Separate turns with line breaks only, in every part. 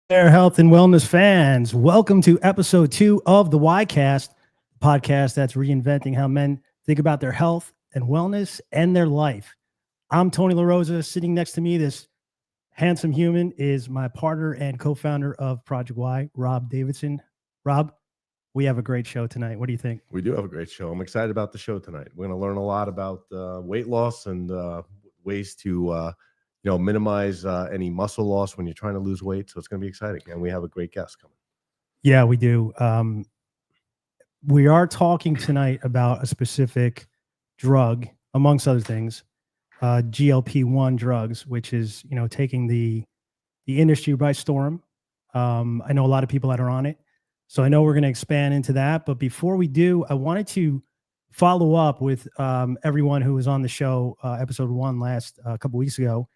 There, health and wellness fans. Welcome to episode 2 of the YCast podcast that's reinventing how men think about their health and wellness and their life. I'm Tony LaRosa. Sitting next to me, this handsome human is my partner and co-founder of Project Y, Rob Davidson. Rob, we have a great show tonight. What do you think?
We do have a great show. I'm excited about the show tonight. We're going to learn a lot about weight loss and ways to minimize any muscle loss when you're trying to lose weight. So it's going to be exciting. And we have a great guest coming.
Yeah, we do. We are talking tonight about a specific drug, amongst other things, GLP-1 drugs, which is, taking the industry by storm. I know a lot of people that are on it. So I know we're going to expand into that. But before we do, I wanted to follow up with everyone who was on the show, episode 1 last couple weeks ago.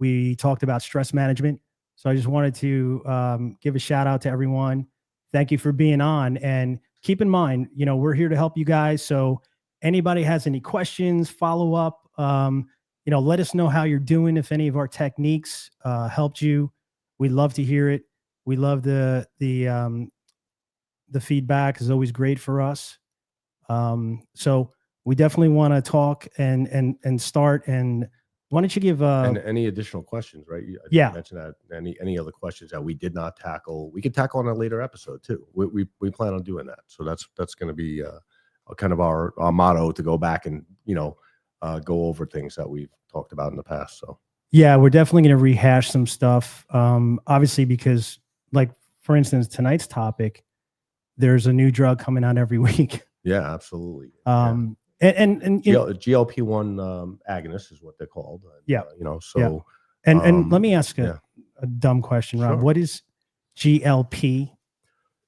We talked about stress management. So I just wanted to give a shout out to everyone. Thank you for being on. And keep in mind, we're here to help you guys. So anybody has any questions, follow up, let us know how you're doing. If any of our techniques helped you, we'd love to hear it. We love the feedback is always great for us. So we definitely want to talk and start. And why don't you give
and any additional questions, right?
Yeah.
Mention that any other questions that we did not tackle, we could tackle on a later episode too. We plan on doing that. So that's going to be kind of our motto, to go back and go over things that we've talked about in the past. So
yeah, we're definitely going to rehash some stuff. Obviously, because like for instance, tonight's topic, there's a new drug coming out every week.
Yeah, absolutely.
And
GLP-1 agonist is what they're called.
Yeah.
So.
Yeah. And let me ask a dumb question, Rob.
Sure.
What is GLP?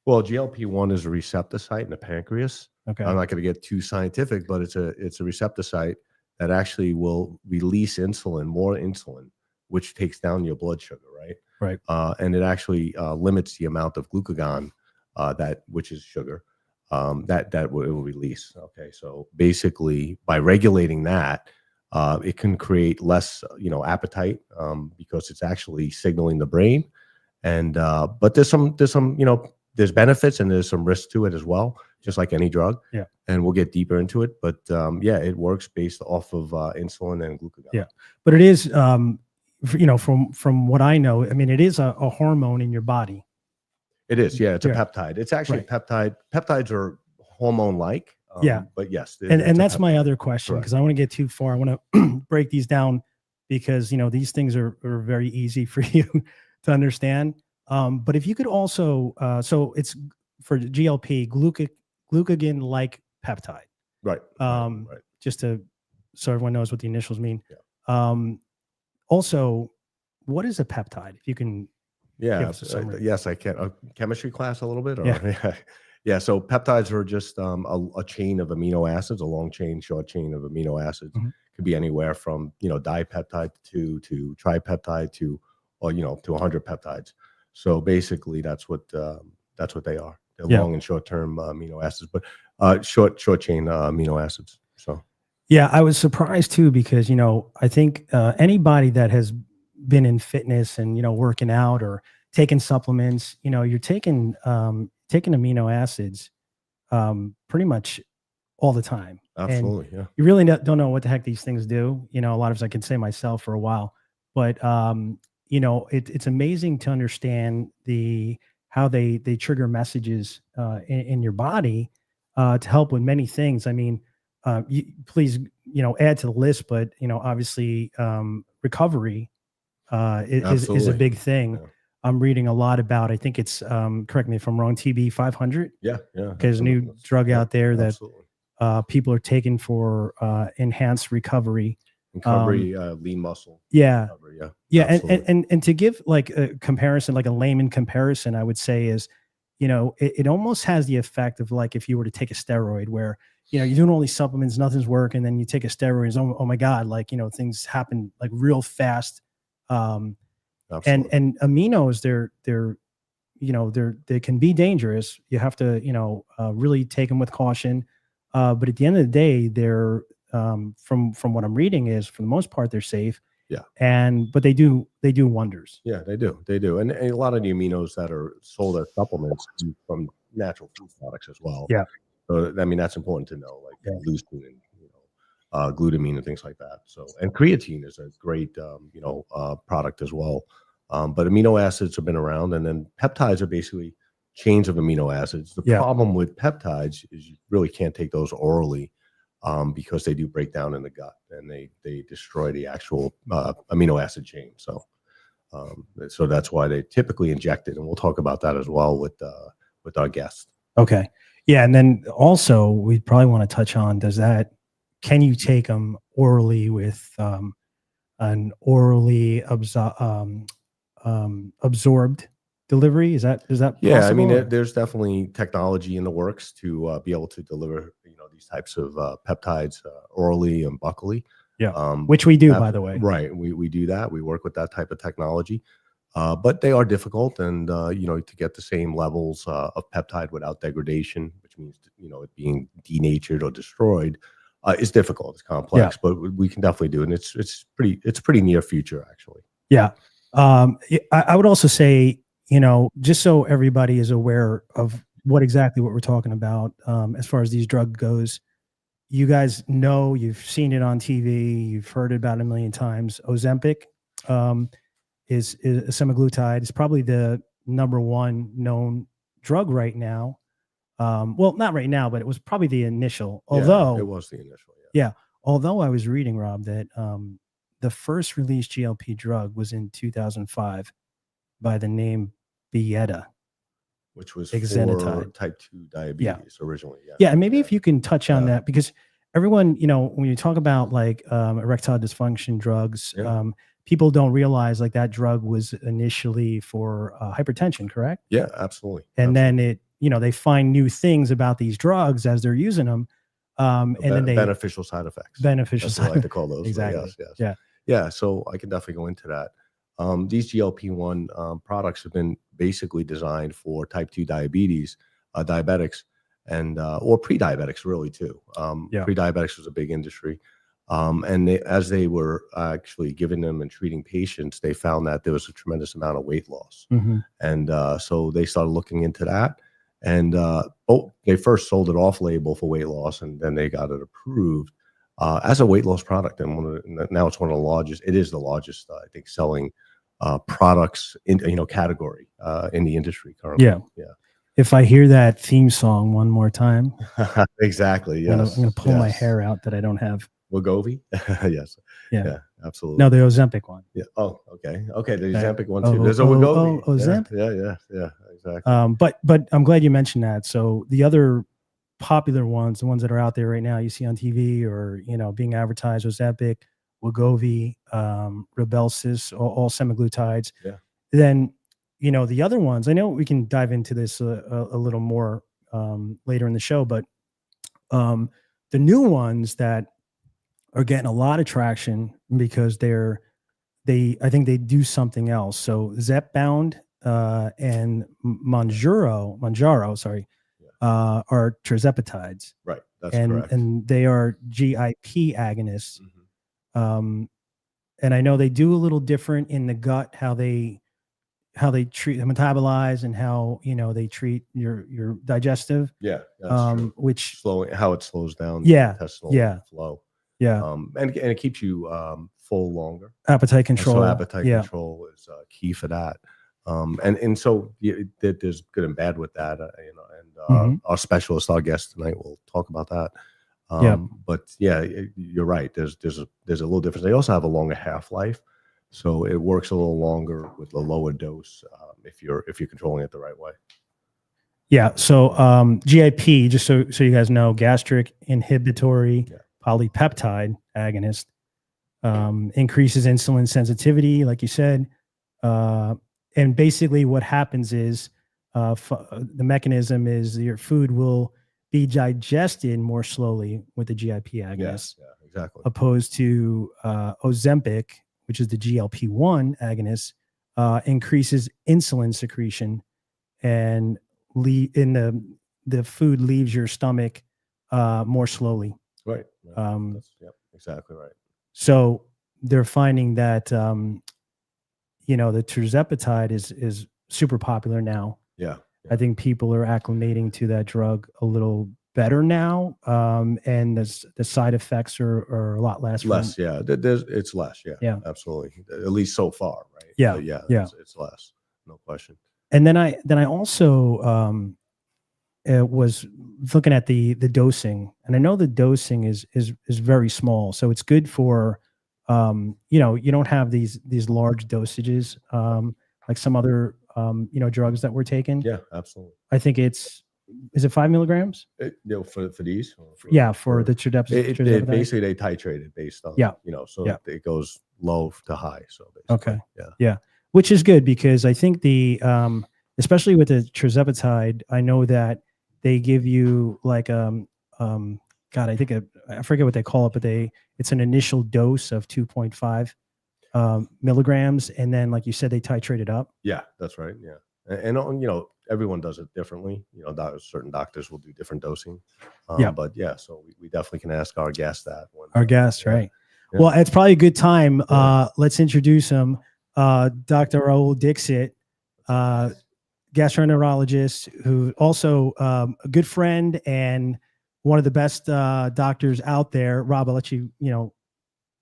Well, GLP-1 is a receptor site in the pancreas.
Okay.
I'm not going to get too scientific, but it's a receptor site that actually will release more insulin, which takes down your blood sugar, right?
Right.
And it actually limits the amount of glucagon, which is sugar, that it will release. Okay, so basically, by regulating that, it can create less, appetite, because it's actually signaling the brain. And but there's some there's benefits and there's some risk to it as well, just like any drug.
Yeah.
And we'll get deeper into it, but it works based off of insulin and glucagon.
Yeah, but it is, from what I know, I mean, it is a hormone in your body.
It is, yeah. It's a peptide. It's actually a peptide. Peptides are hormone-like. But yes.
And that's my other question, because I want to get too far. I want to break these down because, these things are very easy for you to understand. But if you could also, so it's for GLP, glucagon-like peptide.
Right.
Just so everyone knows what the initials mean.
Yeah.
Also, what is a peptide? If you can.
Yes, I can. A chemistry class a little bit? Or,
yeah.
Yeah, so peptides are just a chain of amino acids, a long chain, short chain of amino acids.
Mm-hmm.
Could be anywhere from, dipeptide to tripeptide to 100 peptides. So basically that's what they are. They're long and short-term amino acids, but short chain amino acids. So
yeah, I was surprised too, because, I think anybody that has been in fitness and, working out or taking supplements, you're taking amino acids pretty much all the time.
Absolutely.
And you really don't know what the heck these things do. A lot of us, I can say myself for a while, but it's amazing to understand how they trigger messages in your body to help with many things. I mean, please, add to the list, but obviously recovery is a big thing. Yeah. I'm reading a lot about, I think it's, correct me if I'm wrong, TB 500.
Yeah.
There's a new drug out there that people are taking for enhanced recovery.
Lean muscle.
Yeah.
Recovery,
And to give like a comparison, like a layman comparison, I would say is, it almost has the effect of like if you were to take a steroid where, you're doing all these supplements, nothing's working, and then you take a steroid, oh my God, like, things happen like real fast. And aminos, they can be dangerous. You have to, really take them with caution. But at the end of the day, they're, from what I'm reading is for the most part, they're safe. but they do wonders.
Yeah, they do, and a lot of the aminos that are sold as supplements come from natural food products as well.
Yeah.
So I mean that's important to know, like
Yeah.
leucine and glutamine and things like that. So and creatine is a great product as well. But amino acids have been around, and then peptides are basically chains of amino acids. The
Yeah.
problem with peptides is you really can't take those orally because they do break down in the gut and they destroy the actual amino acid chain. So that's why they typically inject it, and we'll talk about that as well with our guest.
Okay. Yeah, and then also we probably want to touch on can you take them orally with an orally absorbed delivery? Is that
Yeah, I mean,
possible?
there's definitely technology in the works to be able to deliver these types of peptides orally and buccally.
Yeah, which we do, by the way.
Right, we do that. We work with that type of technology, but they are difficult, and to get the same levels of peptide without degradation, which means it being denatured or destroyed, is difficult. It's complex, but we can definitely do it. And it's pretty near future, actually.
Yeah, I would also say, just so everybody is aware of what we're talking about as far as these drug goes. You guys know, you've seen it on TV, you've heard it about a million times. Ozempic is a semaglutide. It's probably the number one known drug right now. Well, not right now, but it was probably the initial. Although
it was the initial.
Yeah. Although I was reading, Rob, that the first released GLP drug was in 2005 by the name Byetta,
which was
exenatide.
For type 2 diabetes originally.
Yeah, and maybe if you can touch on that, because everyone, when you talk about like erectile dysfunction drugs, people don't realize like that drug was initially for hypertension, correct?
Yeah, absolutely.
And then they find new things about these drugs as they're using them. And then
beneficial side effects.
That's what
I like to call those.
Exactly.
Yes. Yeah. So I can definitely go into that. These GLP-1 products have been basically designed for type 2 diabetes, diabetics, and or pre-diabetics really too. Pre-diabetics was a big industry. And as they were actually giving them and treating patients, they found that there was a tremendous amount of weight loss.
Mm-hmm.
And so they started looking into that. And they first sold it off label for weight loss, and then they got it approved as a weight loss product. And now it's one of the largest. It is the largest, I think, selling products in category in the industry currently. Yeah.
If I hear that theme song one more time,
exactly. Yes.
I'm gonna pull my hair out that I don't have.
Wegovy? Yes. Yeah, absolutely.
No, the Ozempic one.
Yeah. Oh, okay. Okay. The Ozempic one too. There's a Wegovy.
Ozempic.
Yeah. Exactly.
But I'm glad you mentioned that. So the other popular ones, the ones that are out there right now, you see on TV or being advertised, Ozempic, Wegovy, Rybelsus, all semaglutides.
Yeah.
Then the other ones. I know we can dive into this a little more later in the show, but the new ones that are getting a lot of traction because I think they do something else. So Zepbound and Mounjaro, sorry, are tirzepatides.
Right. That's
correct. And they are GIP agonists. Mm-hmm. And I know they do a little different in the gut, how they treat, metabolize, and how they treat your digestive.
Yeah. That's true.
Which
how it slows down
the
intestinal flow.
Yeah.
And it keeps you full longer.
Appetite control.
So appetite control is key for that. And so there's good and bad with that, our specialist, our guest tonight, will talk about that. But you're right. There's a little difference. They also have a longer half-life, so it works a little longer with a lower dose if you're controlling it the right way. Yeah.
So GIP, just so you guys know, gastric inhibitory polypeptide agonist, increases insulin sensitivity, like you said. And basically what happens is the mechanism is your food will be digested more slowly with the GIP agonist.
Yeah, exactly.
Opposed to Ozempic, which is the GLP-1 agonist, increases insulin secretion, and the food leaves your stomach more slowly.
Right. That's exactly right.
So they're finding that you know, the tirzepatide is super popular now.
Yeah.
I think people are acclimating to that drug a little better now, and the side effects are a lot less.
Less, yeah. It's less, yeah.
Yeah.
Absolutely. At least so far, right?
Yeah,
But yeah,
yeah.
it's less, no question.
And then I also was looking at the dosing, and I know the dosing is very small, so it's good for you know, you don't have these large dosages like some other you know, drugs that we're taking.
Yeah, absolutely.
I think is it 5 milligrams?
You know, for these, or
Yeah, for the tirzepatide.
basically they titrate it based on,
Yeah.
you know, so
Yeah.
it goes low to high. So basically,
Okay.
yeah.
Yeah, which is good because I think the especially with the tirzepatide, I know that they give you like God, I think I forget what they call it, but it's an initial dose of 2.5 milligrams, and then like you said, they titrate it up.
Yeah, that's right. Yeah. You know, everyone does it differently. You know, certain doctors will do different dosing.
Yeah.
But yeah, so we definitely can ask our guest that one.
Our guest,
yeah.
right?
Yeah.
Well, it's probably a good time.
Yeah.
Let's introduce him, Dr. Rahul Dixit, gastroenterologist, who also a good friend and one of the best doctors out there. Rob, I'll let you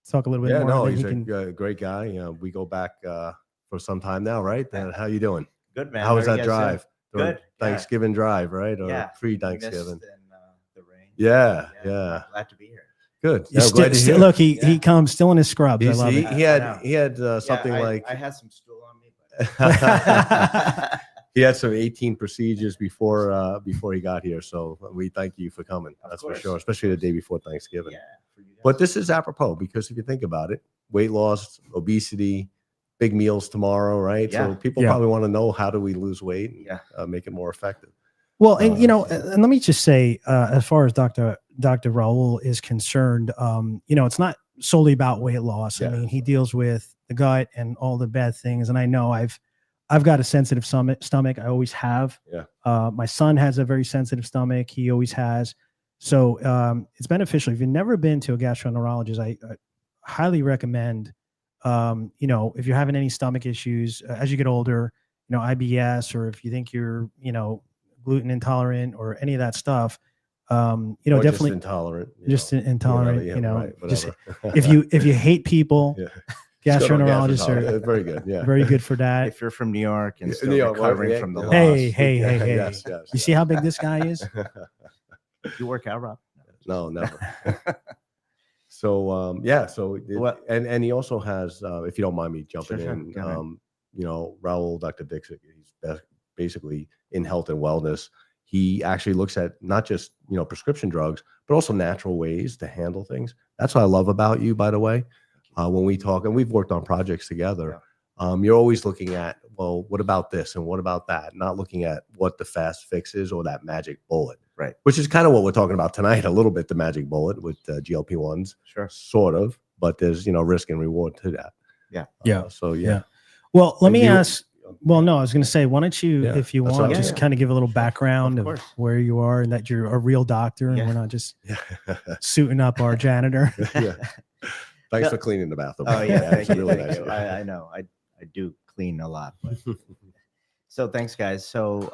talk a little bit
Yeah,
more.
no,
then
he's
he can.
a great guy. We go back for some time now, right? How you doing?
Good, man.
How was
How are
that
you guys doing?
drive?
Good.
Thanksgiving drive, right? Or
Yeah.
pre-Thanksgiving?
Missed in the rain.
Yeah.
I'm glad to be here.
Good.
You
Yeah, glad to hear.
look, he comes still in his scrubs. I love
He
it.
he had something like
I had some stool on me, but
he had some 18 procedures before he got here. So we thank you for coming. That's for sure, especially the day before Thanksgiving.
yeah. For you guys.
But this is apropos because if you think about it, weight loss, obesity, big meals tomorrow, right?
Yeah.
So people
Yeah.
probably want to know, how do we lose weight and make it more effective?
Well, and and let me just say, as far as Dr. Rahul is concerned, it's not solely about weight loss. I
Yeah.
mean, he deals with the gut and all the bad things. And I know I've got a sensitive stomach. I always have.
Yeah.
My son has a very sensitive stomach. He always has. So it's beneficial. If you've never been to a gastroenterologist, I highly recommend, if you're having any stomach issues as you get older, IBS, or if you think you're, gluten intolerant or any of that stuff,
Or
definitely
just intolerant.
intolerant,
right,
just
whatever.
if you hate people,
Yeah.
gastroenterologists
Gastroenterologist.
are
Very good. Yeah.
very good for that.
if you're from New York and
Yeah,
still
New York,
recovering
yeah,
from the
yeah.
loss,
Hey.
Yes.
You see how big this guy is?
you work out, Rob?
No, never. So and he also has, if you don't mind me jumping
Sure.
in,
Go ahead.
Raul, Dr. Dixit, he's basically in health and wellness. He actually looks at not just prescription drugs, but also natural ways to handle things. That's what I love about you, by the way. When we talk, and we've worked on projects together, you're always looking at, well, what about this and what about that? Not looking at what the fast fix is or that magic bullet.
Right.
Which is kind of what we're talking about tonight, a little bit, the magic bullet with GLP-1s.
Sure.
Sort of, but there's, risk and reward to that.
Yeah.
So, yeah.
Well, let me
you-
ask. Well, no, I was going to say, why don't you,
Yeah,
if you
that's
want,
what I was
just
saying.
kind of give a little background
Of
of
course.
where you are and that you're a real doctor and
Yeah.
we're not just
Yeah.
suiting up our janitor.
Yeah. Thanks for cleaning the bathroom.
Oh yeah,
It's
thank you.
really
Thank
nice.
you. I know. I do clean a lot. But so thanks, guys. So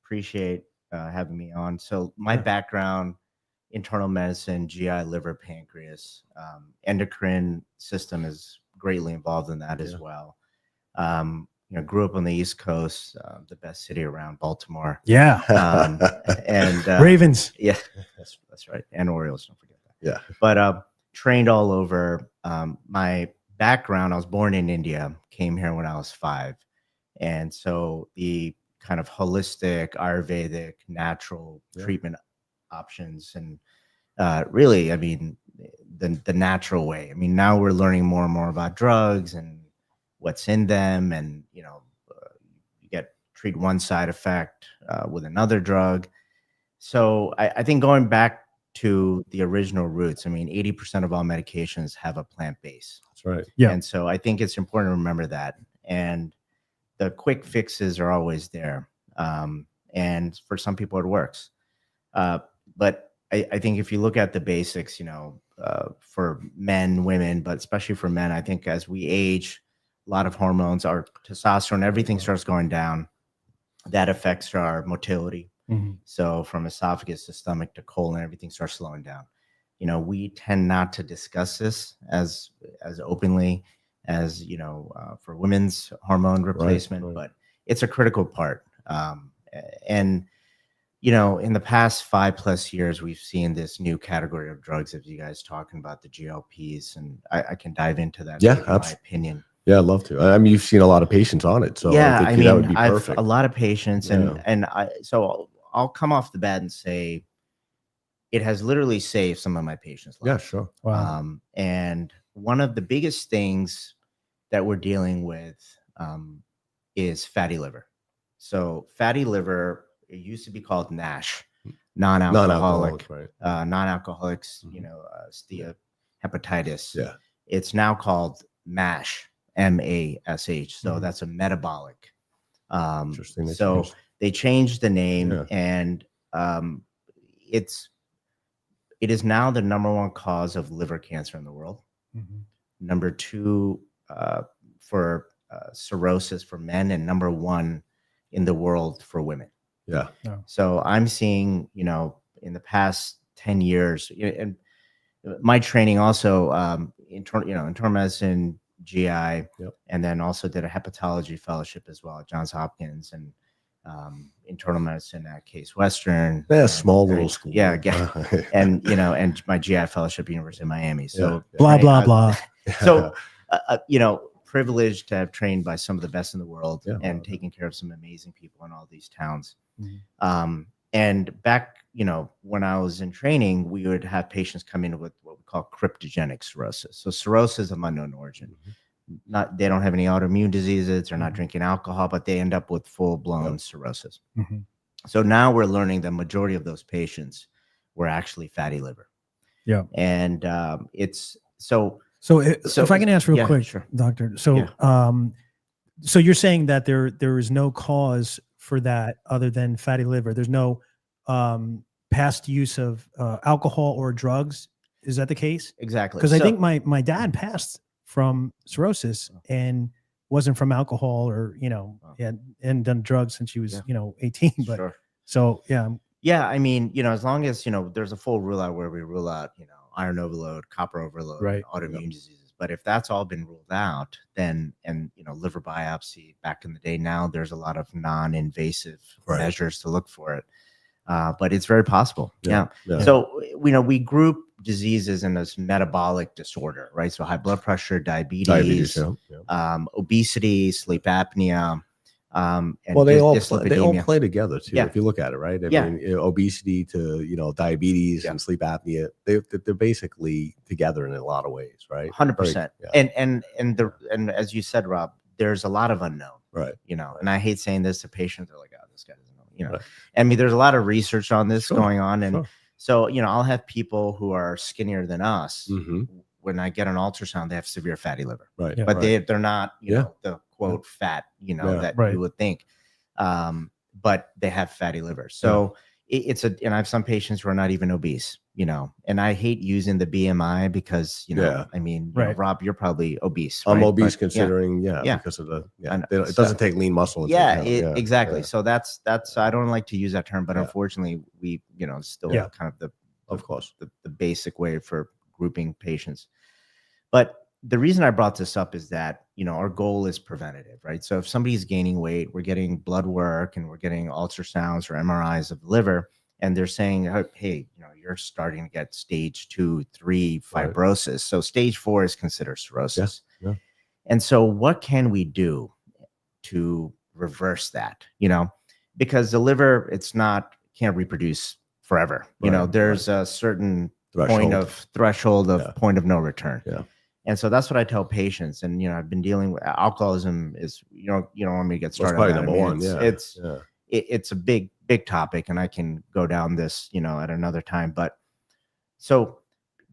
appreciate having me on. So my background: internal medicine, GI, liver, pancreas, endocrine system is greatly involved in that as well. Grew up on the East Coast, the best city around, Baltimore.
Yeah.
And
Ravens.
yeah, that's right, and Orioles. Don't forget that.
Yeah.
But trained all over. My background: I was born in India, came here when I was 5, and so the kind of holistic, Ayurvedic, natural treatment options, and really, I mean, the natural way. I mean, now we're learning more and more about drugs and what's in them, and you treat one side effect with another drug. So I think going back to the original roots, I mean, 80% of all medications have a plant base.
That's right.
Yeah.
And so I think it's important to remember that. And the quick fixes are always there. And for some people it works. But I think if you look at the basics, for men, women, but especially for men, I think as we age, a lot of hormones, our testosterone, everything starts going down. That affects our motility.
Mhm.
So from esophagus to stomach to colon, everything starts slowing down. You know, we tend not to discuss this as openly as, you know, for women's hormone replacement,
right.
but it's a critical part. And you know, in the past 5+ years, we've seen this new category of drugs, as you guys talking about the GLPs, and I can dive into that.
Yeah,
give you my opinion.
Yeah, I'd love to. I mean, you've seen a lot of patients on it, so
Yeah,
I think
I
that would
mean,
be
I've
perfect.
a lot of patients,
Yeah.
and so I'll come off the bat and say it has literally saved some of my patients'
Yeah,
lives.
sure.
Wow.
And one of the biggest things that we're dealing with is fatty liver. So fatty liver, it used to be called NASH, non-alcoholic,
right?
non-alcoholics,
Mhm.
you know, hepatitis.
Yeah.
It's now called MASH, MASH. So
Mhm.
that's a metabolic.
Interesting.
So they changed the name,
Yeah.
and it is now the #1 cause of liver cancer in the world.
Mhm.
Number 2 for cirrhosis for men, and #1 in the world for women.
Yeah.
So I'm seeing, you know, in the past 10 years, and my training also internal medicine, GI,
Yep.
and then also did a hepatology fellowship as well at Johns Hopkins, and internal medicine at Case Western.
Yeah,
and,
small little school.
Yeah, and you know, and my GI fellowship at University of Miami. So
Blah, blah, blah.
So you know, privileged to have trained by some of the best in the world,
Yeah.
and taking care of some amazing people in all these towns.
Mhm.
And back, you know, when I was in training, we would have patients come in with what we call cryptogenic cirrhosis. So cirrhosis of unknown origin. They don't have any autoimmune diseases, they're not
Mhm.
drinking alcohol, but they end up with full-blown
Yep.
cirrhosis.
Mhm.
So now we're learning the majority of those patients were actually fatty liver.
Yeah.
And it's so
if I can ask real quick,
sure.
doctor. So so you're saying that there is no cause for that other than fatty liver. There's no past use of alcohol or drugs. Is that the case?
Exactly.
Because I think my dad passed from cirrhosis and wasn't from alcohol, or you know, hadn't done drugs since he was 18. But
Sure.
so
yeah, I mean, you know, as long as, you know, there's a full rule out where we rule out, you know, iron overload, copper overload,
Right.
autoimmune diseases. But if that's all been ruled out, then, and, you know, liver biopsy back in the day, now there's a lot of non-invasive measures to look for it. But it's very possible. Yeah. So, you know, we group diseases in this metabolic disorder, right? So high blood pressure, diabetes, obesity, sleep apnea. And
well, they all play together too.
Yeah.
If you look at it, right? I mean, obesity to, you know, diabetes and sleep apnea, they're basically together in a lot of ways, right?
100%. And as you said, Rob, there's a lot of unknown,
right?
You know, and I hate saying this to patients. They're like, "Oh, this guy doesn't know." You know, I mean, there's a lot of research on this going on, and so, you know, I'll have people who are skinnier than us. When I get an ultrasound, they have severe fatty liver,
right?
But they're not, you know, the quote fat, you know, that you would think, but they have fatty liver. So and I have some patients who are not even obese, you know, and I hate using the BMI because, you know, I mean, you know, Rob, you're probably obese.
I'm obese considering, because of the, it doesn't take lean muscle.
Exactly. So that's, I don't like to use that term, but unfortunately we, you know, still kind of the basic way for grouping patients. But the reason I brought this up is that, you know, our goal is preventative, right? So if somebody's gaining weight, we're getting blood work and we're getting ultrasounds or MRIs of the liver, and they're saying, hey, you know, you're starting to get stage 2, 3 fibrosis. So stage 4 is considered cirrhosis. And so what can we do to reverse that? You know, because the liver, can't reproduce forever. You know, there's a certain point of no return. And so that's what I tell patients. And, you know, I've been dealing with alcoholism is, you don't want me to get started.
That's probably number one.
It's a big topic, and I can go down this, you know, at another time. But so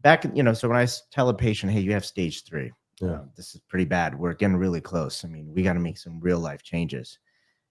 back, you know, so when I tell a patient, hey, you have stage 3, this is pretty bad. We're getting really close. I mean, we got to make some real life changes.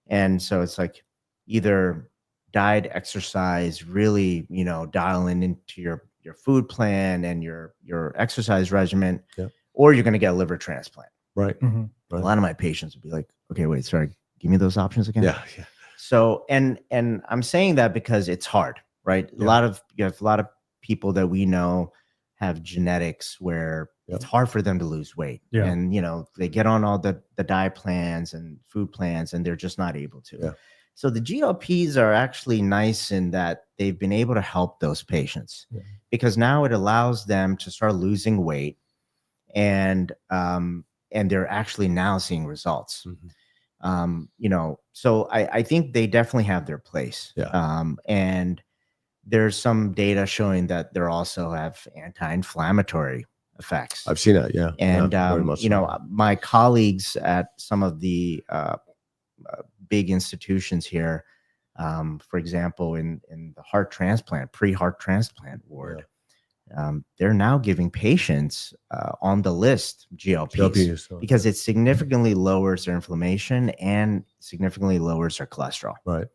And so it's like either diet, exercise, really, you know, dialing into your your food plan and your exercise regimen,
Yeah.
or you're going to get a liver transplant.
Right.
Mhm.
A lot of my patients would be like, okay, wait, sorry, give me those options again.
Yeah. Yeah.
So, and I'm saying that because it's hard, right?
Yeah.
You have a lot of people that we know have genetics where it's hard for them to lose weight.
Yeah.
And, they get on all the diet plans and food plans and they're just not able to.
Yeah.
So the GLPs are actually nice in that they've been able to help those patients because now it allows them to start losing weight and they're actually now seeing results. So I think they definitely have their place. And there's some data showing that they also have anti-inflammatory effects.
I've seen that. Yeah.
And,
very much so.
my colleagues at some of the big institutions here, for example, in the heart transplant, pre-heart transplant ward, they're now giving patients on the list GLPs because it significantly lowers their inflammation and significantly lowers their cholesterol.
Right.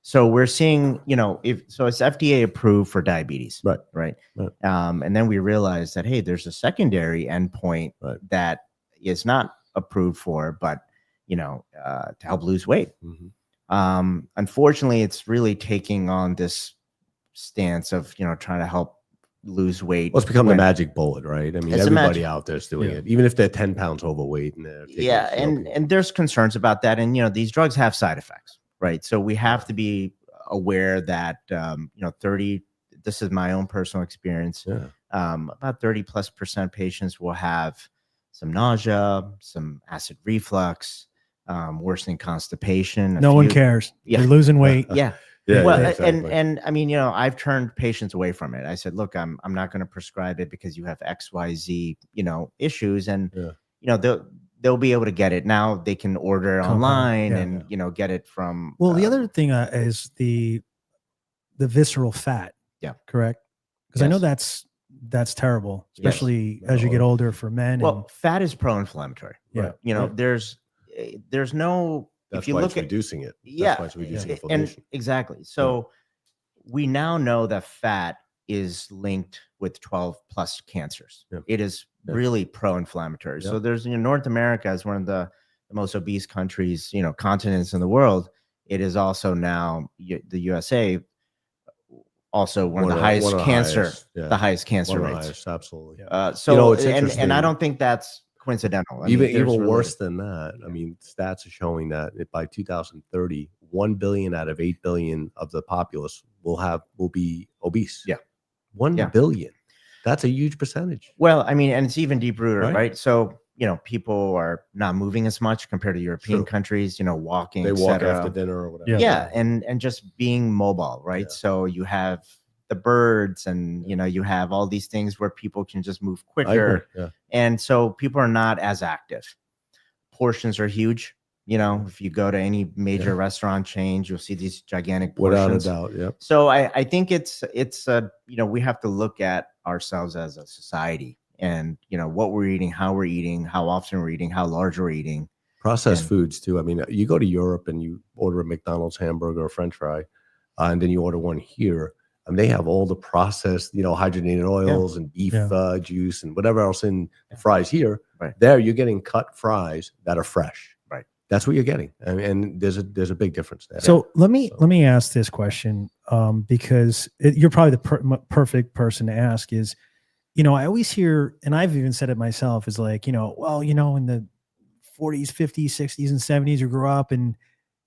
So we're seeing, it's FDA approved for diabetes. Right. And then we realized that, hey, there's a secondary endpoint that is not approved for, but, to help lose weight. Unfortunately, it's really taking on this stance of, trying to help lose weight.
Well, it's become the magic bullet, right? I mean, everybody out there is doing
Yeah.
it, even if they're 10 pounds overweight. And they're taking
and there's concerns about that. And, these drugs have side effects, right? So we have to be aware that, 30, this is my own personal experience. About 30+% patients will have some nausea, some acid reflux, worsening constipation.
No one cares.
Yeah.
They're losing weight.
Yeah.
Yeah,
Well,
exactly.
and I mean, I've turned patients away from it. I said, look, I'm not going to prescribe it because you have XYZ, issues, and they'll be able to get it now. They can order it online and get it from.
Well, the other thing is the visceral fat.
Yeah.
Correct. Because I know that's terrible, especially as you get older for men.
Well, fat is pro-inflammatory.
Yeah.
There's no.
That's
if you
why
look
it's
at
reducing it.
Yeah.
That's why it's reducing inflammation.
Exactly. So we now know that fat is linked with 12+ cancers. It is really pro-inflammatory. So there's North America is one of the most obese countries, continents in the world. It is also now the USA, also one of the highest cancer, the highest cancer rates.
Absolutely.
So
it's interesting.
and I don't think that's coincidental.
Even worse than that. I mean, stats are showing that by 2030, 1 billion out of 8 billion of the populace will be obese. 1 billion. That's a huge percentage.
Well, I mean, and it's even deep rooted, right? So, people are not moving as much compared to European countries, walking.
They walk after dinner or whatever.
Yeah. And just being mobile, right? So you have the birds and, you have all these things where people can just move quicker. And so people are not as active. Portions are huge. If you go to any major restaurant chains, you'll see these gigantic portions.
Without a doubt.
So I think it's we have to look at ourselves as a society and, what we're eating, how we're eating, how often we're eating, how large we're eating.
Processed foods too. I mean, you go to Europe and you order a McDonald's hamburger or French fry, and then you order one here. And they have all the processed, hydrogenated oils and beef juice and whatever else in the fries here. There, you're getting cut fries that are fresh. That's what you're getting, and there's a big difference there.
So let me ask this question, because you're probably the perfect person to ask. Is I always hear, and I've even said it myself, is like in the 40s, 50s, 60s, and 70s, you grew up, and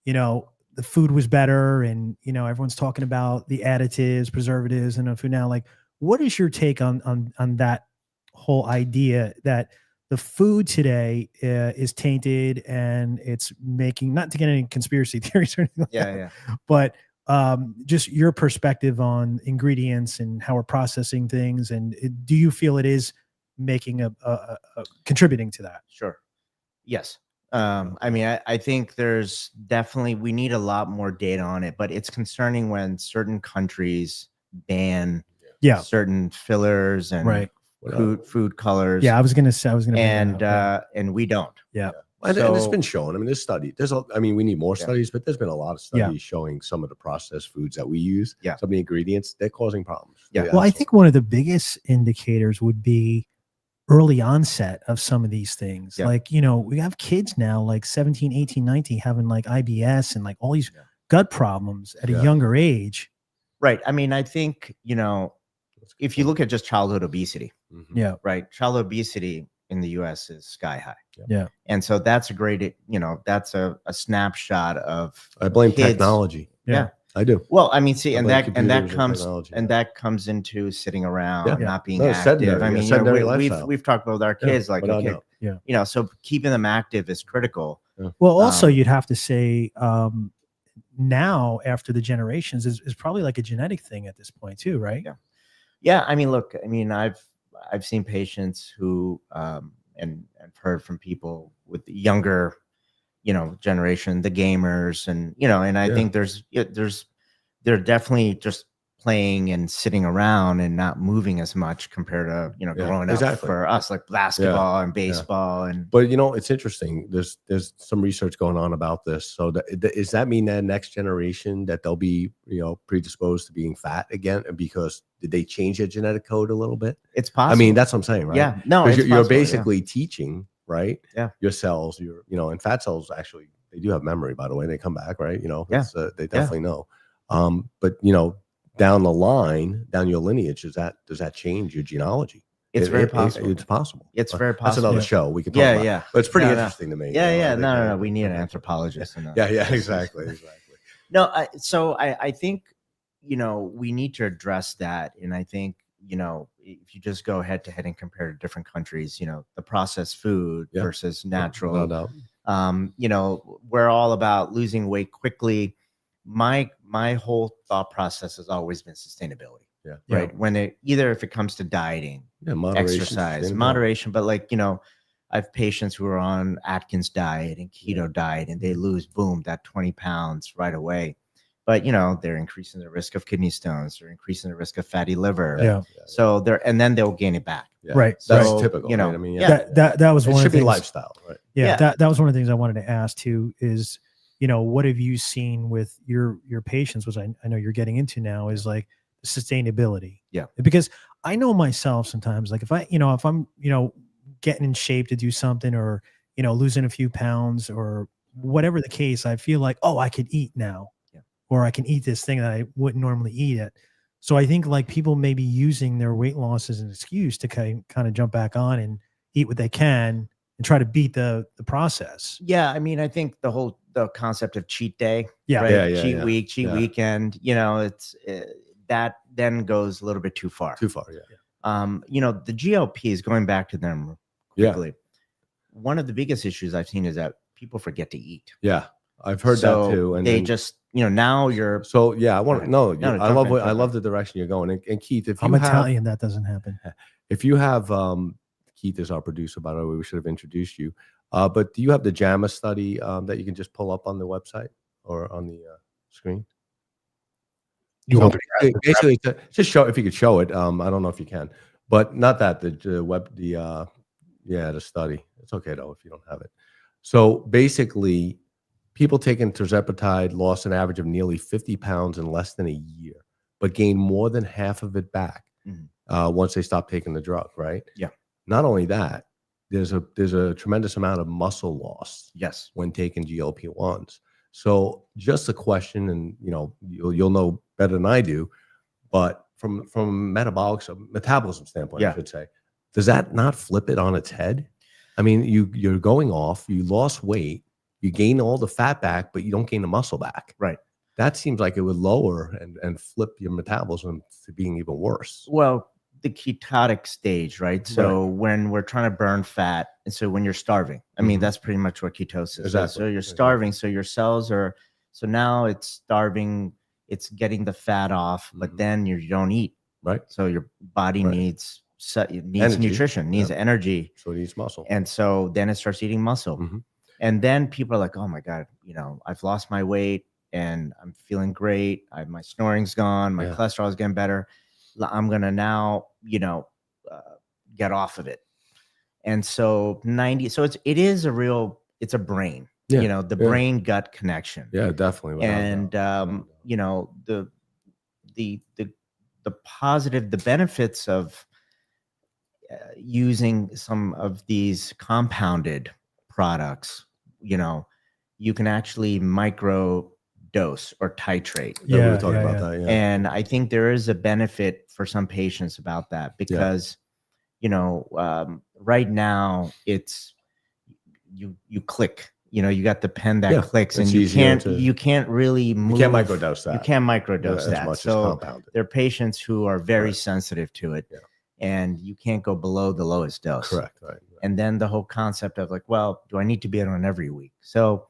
the food was better, and everyone's talking about the additives, preservatives, and food now. Like, what is your take on that whole idea that the food today is tainted and it's making, not to get any conspiracy theories or anything like that, but just your perspective on ingredients and how we're processing things, and do you feel it is making a contributing to that?
Sure. Yes. I mean, I think there's definitely, we need a lot more data on it, but it's concerning when certain countries ban certain fillers and food colors.
Yeah, I was gonna
and we don't.
Yeah.
And it's been shown. I mean, we need more studies, but there's been a lot of
Yeah.
studies showing some of the processed foods that we use,
Yeah.
some of the ingredients, they're causing problems.
Yeah.
Well, I think one of the biggest indicators would be early onset of some of these things.
Yeah.
Like, we have kids now, like 17, 18, 19, having like IBS and like all these
Yeah.
gut problems at a
Yeah.
younger age.
Right. I mean, I think, if you look at just childhood obesity,
Mhm.
Yeah.
right? Childhood obesity in the US is sky high.
Yeah.
And so that's a great, that's a snapshot of
I blame
kids.
technology.
Yeah.
I do.
Well, I mean, see,
I
and
blame
that
computers
comes
technology,
and
yeah.
that comes into sitting around,
Yeah.
not being
No,
active.
sedentary,
I
yeah,
mean,
sedentary lifestyle.
we've talked about with our kids, like,
without
okay,
doubt.
so keeping them active is critical.
Well, also
Um,
you'd have to say now after the generations is probably like a genetic thing at this point too, right?
Yeah. Yeah. I mean, look, I mean, I've seen patients who, and I've heard from people with the younger, generation, the gamers, and and I
Yeah.
think they're definitely just playing and sitting around and not moving as much compared to
Yeah,
growing up
exactly.
for us, like basketball and baseball and
But it's interesting. There's some research going on about this. So does that mean that next generation that they'll be predisposed to being fat again because did they change their genetic code a little bit?
it's possible.
I mean, that's what I'm saying, right?
Yeah, no,
Because
it's
you're
possible, yeah.
basically teaching, right?
Yeah.
Your cells, and fat cells actually they do have memory, by the way. They come back, right?
Yeah.
They definitely know. But down the line, down your lineage, does that change your genealogy?
It's very possible.
It's possible.
It's very
That's
possible.
another show we can talk
Yeah,
about.
yeah.
But it's pretty
No.
interesting to me.
Yeah, yeah.
I think,
No. We need an anthropologist.
Yeah, exactly.
No, so I think we need to address that, and I think if you just go head to head and compare to different countries, the processed food
Yeah.
versus natural,
No doubt.
we're all about losing weight quickly. My whole thought process has always been sustainability.
Yeah.
Right. When if it comes to dieting,
Yeah, moderation,
exercise,
sustainability.
moderation, but like I have patients who are on Atkins diet and keto diet, and they lose that 20 pounds right away. But they're increasing the risk of kidney stones, they're increasing the risk of fatty liver.
Yeah.
So and then they'll gain it back.
Yeah.
Right.
That's
So,
typical. Right? I mean,
That was
it
one of
should
the
be
things.
lifestyle, right?
Yeah,
Yeah.
that was one of the things I wanted to ask too is, what have you seen with your patients, which I know you're getting into now, is like sustainability.
Yeah.
Because I know myself sometimes, like if I'm getting in shape to do something or, losing a few pounds or whatever the case, I feel like, oh, I could eat now.
Yeah.
Or I can eat this thing that I wouldn't normally eat it. So I think like people may be using their weight loss as an excuse to kind of jump back on and eat what they can and try to beat the process.
Yeah. I mean, I think the concept of cheat day,
Yeah.
right?
Yeah,
cheat
yeah.
week, cheat
Yeah.
weekend, it's that then goes a little bit too far.
Too far, yeah.
The GLPs, going back to them quickly, one of the biggest issues I've seen is that people forget to eat.
Yeah, I've heard that too. And
they
then,
just, now you're.
So yeah, I want to know.
No,
I love the direction you're going. And Keith, if
I'm
you have,
Italian, that doesn't happen.
if you have, Keith is our producer, by the way. We should have introduced you. But do you have the JAMA study that you can just pull up on the website or on the screen?
You want me to
Basically, just show if you could show it. I don't know if you can, but not that the study. It's okay though if you don't have it. So basically, people taking tirzepatide lost an average of nearly 50 pounds in less than a year, but gained more than half of it back once they stopped taking the drug. Right?
Yeah.
Not only that, there's a tremendous amount of muscle loss.
Yes.
When taking GLP-1s. So just a question, and you'll know better than I do, but from metabolism standpoint, I should say, does that not flip it on its head? I mean, you're going off, you lost weight, you gain all the fat back, but you don't gain the muscle back.
Right.
That seems like it would lower and flip your metabolism to being even worse.
Well, the ketotic stage, right? So when we're trying to burn fat, and so when you're starving, I mean, that's pretty much what ketosis is. So you're starving, so your cells are, so now it's starving, it's getting the fat off, but then you don't eat.
Right.
So your body needs
Energy.
nutrition, needs energy.
So it needs muscle.
And so then it starts eating muscle. And then people are like, oh my God, I've lost my weight and I'm feeling great. My snoring's gone. My cholesterol is getting better. I'm going to now, get off of it. And so it is a real it's a brain,
Yeah,
you know, the
yeah.
brain gut connection.
Yeah, definitely. without
And
doubt, without doubt.
you know, the positive, the benefits of using some of these compounded products, you know, you can actually micro dose or titrate.
Yeah, we
Yeah,
were talking
yeah,
about
yeah.
that. Yeah.
And I think there is a benefit for some patients about that because, you know, right now it's you click, you know, you got the pen that
Yeah,
clicks, and
it's
you
easier
can't
to-
you can't really move.
You can't microdose that.
You can't microdose
as
that.
much
So
as compounded.
there are patients who are very
Right.
sensitive to it,
Yeah.
and you can't go below the lowest dose.
Correct. Right.
And then the whole concept of like, well, do I need to be on every week? So,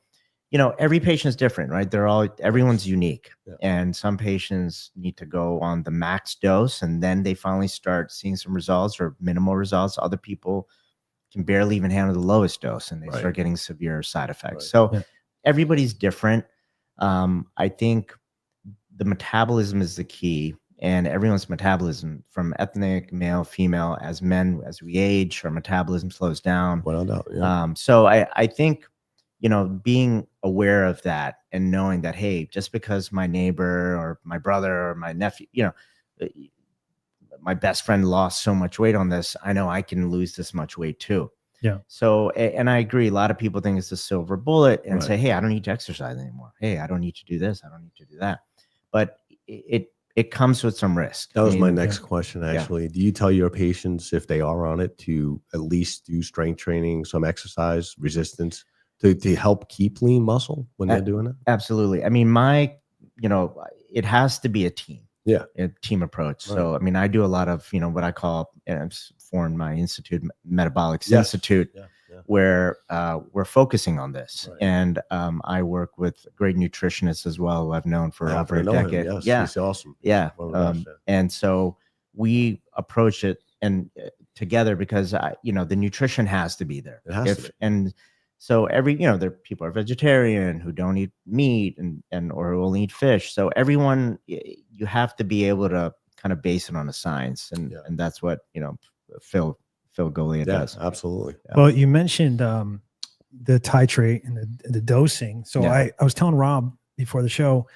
you know, every patient is different, right? Everyone's unique.
Yeah.
And some patients need to go on the max dose and then they finally start seeing some results or minimal results. Other people can barely even handle the lowest dose and they
Right.
start getting severe side effects.
Right.
So
Yeah.
everybody's different. I think the metabolism is the key, and everyone's metabolism, from ethnic, male, female, as men, as we age, our metabolism slows down.
Without doubt. Yeah.
So I think, you know, being aware of that and knowing that, hey, just because my neighbor or my brother or my nephew, you know, my best friend lost so much weight on this, I know I can lose this much weight too.
Yeah.
So, and I agree, a lot of people think it's a silver bullet and
Right.
say, hey, I don't need to exercise anymore. Hey, I don't need to do this. I don't need to do that. But it comes with some risk.
That was my
mean,
next question,
yeah.
actually. Do you tell your patients, if they are on it, to at least do strength training, some exercise, resistance, to help keep lean muscle when they're doing it?
Absolutely. I mean, you know, it has to be a team.
Yeah.
A team approach.
Right.
So, I mean, I do a lot of, you know, what I call, and I've formed my institute, Metabolics
Yes.
Institute,
Yeah. Yeah.
where we're focusing on this.
Right.
And I work with great nutritionists as well, who I've known for
I
over
happen
a
to know him.
decade.
Yes.
Yeah.
He's awesome.
Yeah.
One of the best, yeah.
And so we approach it and together because you know, the nutrition has to be there.
It has to be.
And so you know, there people are vegetarian who don't eat meat and or who only eat fish. So everyone, you have to be able to kind of base it on a science, and
Yeah.
and that's what, you know, Phil Goliath
Yeah,
does.
absolutely.
Yeah.
Well, you mentioned the titrate and the dosing. So
Yeah.
I was telling Rob before the show,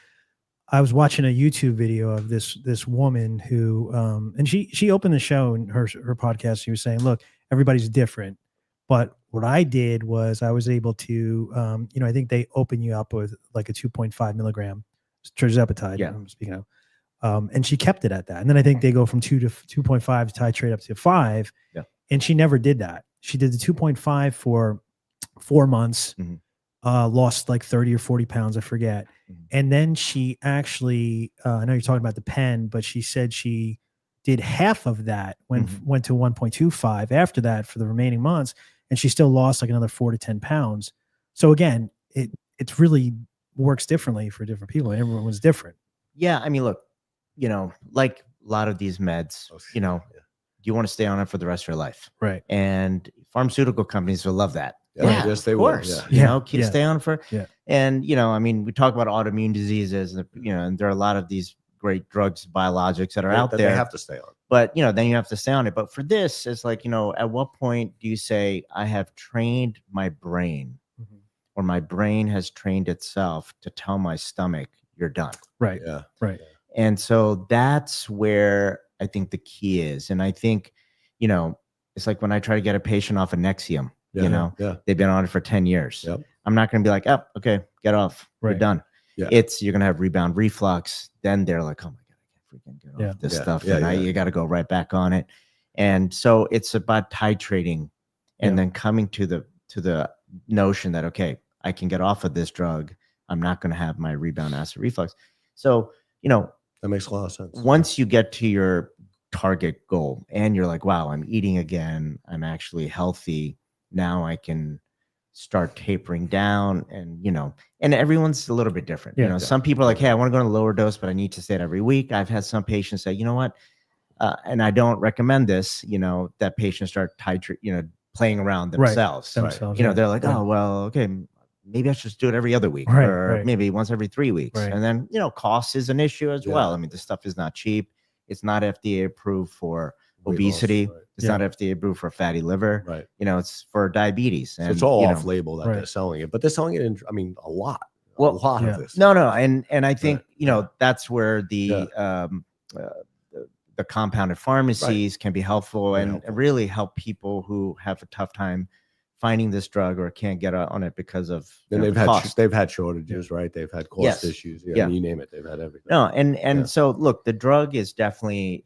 I was watching a YouTube video of this woman who and she opened the show in her podcast. She was saying, look, everybody's different. But what I did was I was able to, you know, I think they open you up with like a 2.5 milligram tirzepatide.
Yeah.
I'm speaking of, and she kept it at that. And then I think they go from 2 to 2.5 to titrate up to 5.
Yeah.
And she never did that. She did the 2.5 for 4 months,
Mhm.
Lost like 30 or 40 pounds, I forget.
Mhm.
And then she actually, I know you're talking about the pen, but she said she did half of that, went to 1.25 after that for the remaining months, and she still lost like another 4 to 10 pounds. So again, it's really works differently for different people. Everyone was different.
Yeah. I mean, look, you know, like a lot of these meds, you know,
Yeah.
you want to stay on it for the rest of your life.
Right.
And pharmaceutical companies will love that.
Yeah, yes, they
of
will.
course.
Yeah.
You
Yeah,
know,
yeah.
stay on for.
Yeah.
And, you know, I mean, we talk about autoimmune diseases, you know, and there are a lot of these great drugs, biologics that are out
That
there.
They have to stay on.
But, you know, then you have to stay on it. But for this, it's like, you know, at what point do you say, I have trained my brain,
Mhm.
or my brain has trained itself to tell my stomach, you're done.
Right.
Yeah.
Right.
And so that's where I think the key is. And I think, you know, it's like when I try to get a patient off of Nexium,
Yeah.
you know,
Yeah.
they've been on it for 10 years.
Yep.
I'm not going to be like, oh, okay, get off. You're
Right.
done.
Yeah.
You're going to have rebound reflux. Then they're like, oh my God, I can't freaking get
Yeah.
off this
Yeah.
stuff.
Yeah,
And
yeah.
you got to go right back on it. And so it's about titrating and
Yeah.
then coming to the notion that, okay, I can get off of this drug. I'm not going to have my rebound acid reflux. So, you know,
That makes a lot of sense.
once you get to your target goal and you're like, wow, I'm eating again, I'm actually healthy, now I can start tapering down. And, you know, and everyone's a little bit different.
Yeah.
You know, some people are like, hey, I want to go on a lower dose, but I need to stay it every week. I've had some patients say, you know what, and I don't recommend this, you know, that patients start playing around themselves.
Themselves,
You know,
yeah.
they're like,
Right.
oh, well, okay, maybe I should just do it every other week,
Right,
or
right.
maybe once every 3 weeks.
Right.
And then, you know, cost is an issue as
Yeah.
well. I mean, this stuff is not cheap. It's not FDA approved for obesity.
Right.
It's not FDA approved for fatty liver.
Right.
It's for diabetes.
So
And
it's all
you
off
know,
label that they're
Right.
selling it, but they're selling it in, I mean, a lot
Well,
Yeah.
of this.
no, and I think
Right.
that's where the the compounded pharmacies can be helpful
Very
and
helpful.
really help people who have a tough time finding this drug or can't get on it because of
And
the cost.
they've had shortages, right? They've had cost
Yes.
issues. Yeah,
Yeah.
I mean, you name it, they've had everything.
No, and
Yeah.
so look, the drug is definitely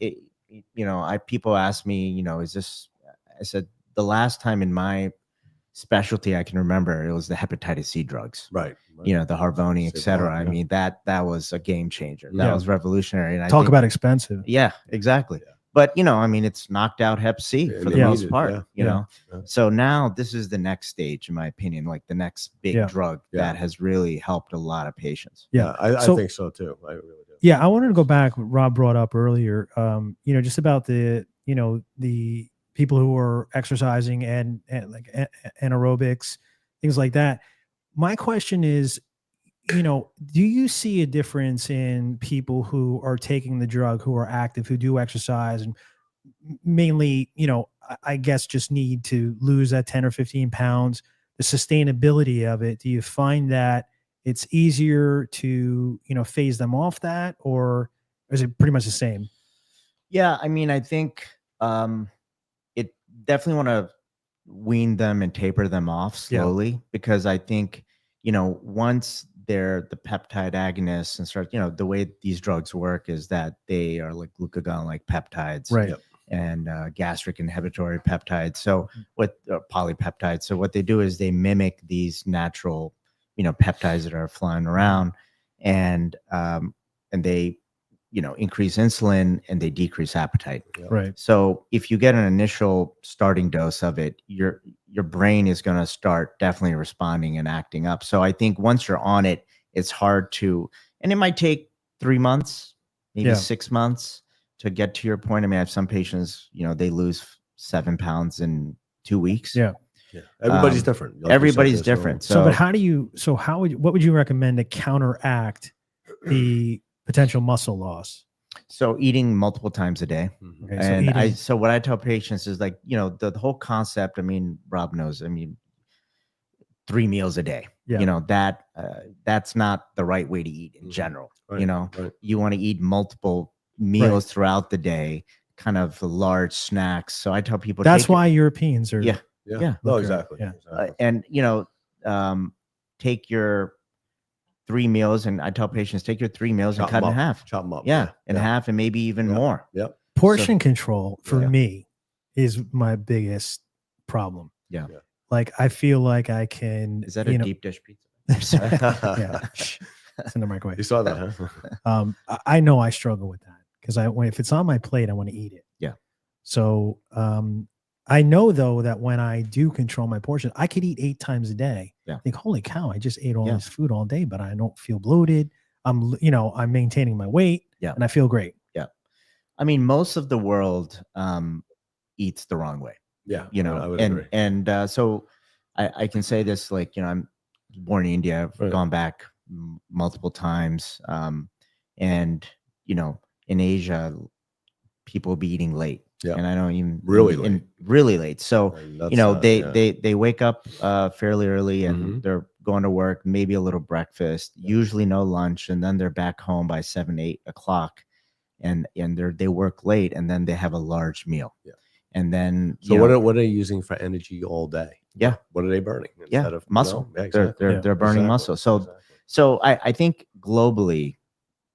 people ask me, is this? I said the last time in my specialty I can remember it was the hepatitis C drugs.
Right.
The Harvoni,
Save a
etc.
lot,
I
yeah.
mean that was a game changer. That
Yeah.
was revolutionary. And I
Talk
think,
about expensive.
yeah, exactly.
Yeah.
But I mean, it's knocked out Hep C
And
for the
they
most
need it,
part.
yeah.
You know,
Yeah.
so now this is the next stage, in my opinion, like the next big
Yeah.
drug
Yeah.
that has really helped a lot of patients.
Yeah.
I
So-
think so too. I really do.
Yeah, I wanted to go back what Rob brought up earlier. Just about the people who are exercising and like anaerobics, things like that. My question is, do you see a difference in people who are taking the drug, who are active, who do exercise, and mainly, I guess just need to lose that 10 or 15 pounds, the sustainability of it? Do you find that it's easier to, phase them off that, or is it pretty much the same?
Yeah, I mean, I think it definitely want to wean them and taper them off slowly because I think, once they're the peptide agonists and start, the way these drugs work is that they are like glucagon-like peptides.
Right.
Yep.
And gastric inhibitory peptides. So polypeptides. So what they do is they mimic these natural, peptides that are flying around, and they, increase insulin and they decrease appetite.
Right.
So if you get an initial starting dose of it, your brain is going to start definitely responding and acting up. So I think once you're on it, it's hard to, and it might take 3 months, maybe 6 months to get to your point. I mean, I have some patients, they lose 7 pounds in 2 weeks.
Yeah.
Yeah. Everybody's different. Like you said,
Everybody's
there's
different.
So, but what would you recommend to counteract the potential muscle loss?
So eating multiple times a day.
Mhm.
Okay,
And
so
what I tell patients is like, the whole concept, I mean, Rob knows, 3 meals a day,
Yeah.
that's not the right way to eat in
Mhm.
general.
Right, right.
You want to eat multiple meals throughout the day, kind of large snacks. So I tell people
that's why Europeans are.
Yeah.
Yeah.
Yeah.
No,
Okay.
exactly.
Yeah.
Exactly.
and take your 3 meals, and I tell patients take your 3 meals
Chop
and cut
'em
in
up.
half.
Chop them up.
Yeah, in half and maybe even
Yeah.
more.
Yep.
Portion control for
Yeah.
me is my biggest problem.
Yeah.
Yeah.
Like I feel like I can.
Is that a deep dish pizza?
Yeah. It's in the microwave.
You saw that, huh?
I know I struggle with that because if it's on my plate, I want to eat it.
Yeah.
So I know though that when I do control my portion, I could eat 8 times a day.
Yeah.
I think, holy cow, I just ate all this food all day, but I don't feel bloated. I'm maintaining my weight.
Yeah.
And I feel great.
Yeah. I mean, most of the world eats the wrong way.
Yeah.
I
would agree.
So I can say this, like, I'm born in India, I've
Right.
gone back multiple times. And, in Asia, people be eating late.
Yeah.
And I don't even
Really late.
really late. So,
And that's,
they wake up fairly early and
Mhm.
they're going to work, maybe a little breakfast, usually no lunch. And then they're back home by 7, 8 o'clock and they work late and then they have a large meal.
Yeah.
And then,
So what are they using for energy all day?
Yeah.
What are they burning?
Yeah,
Instead of
muscle.
Yeah, exactly.
They're burning
Exactly.
muscle. So
Exactly.
So I think globally,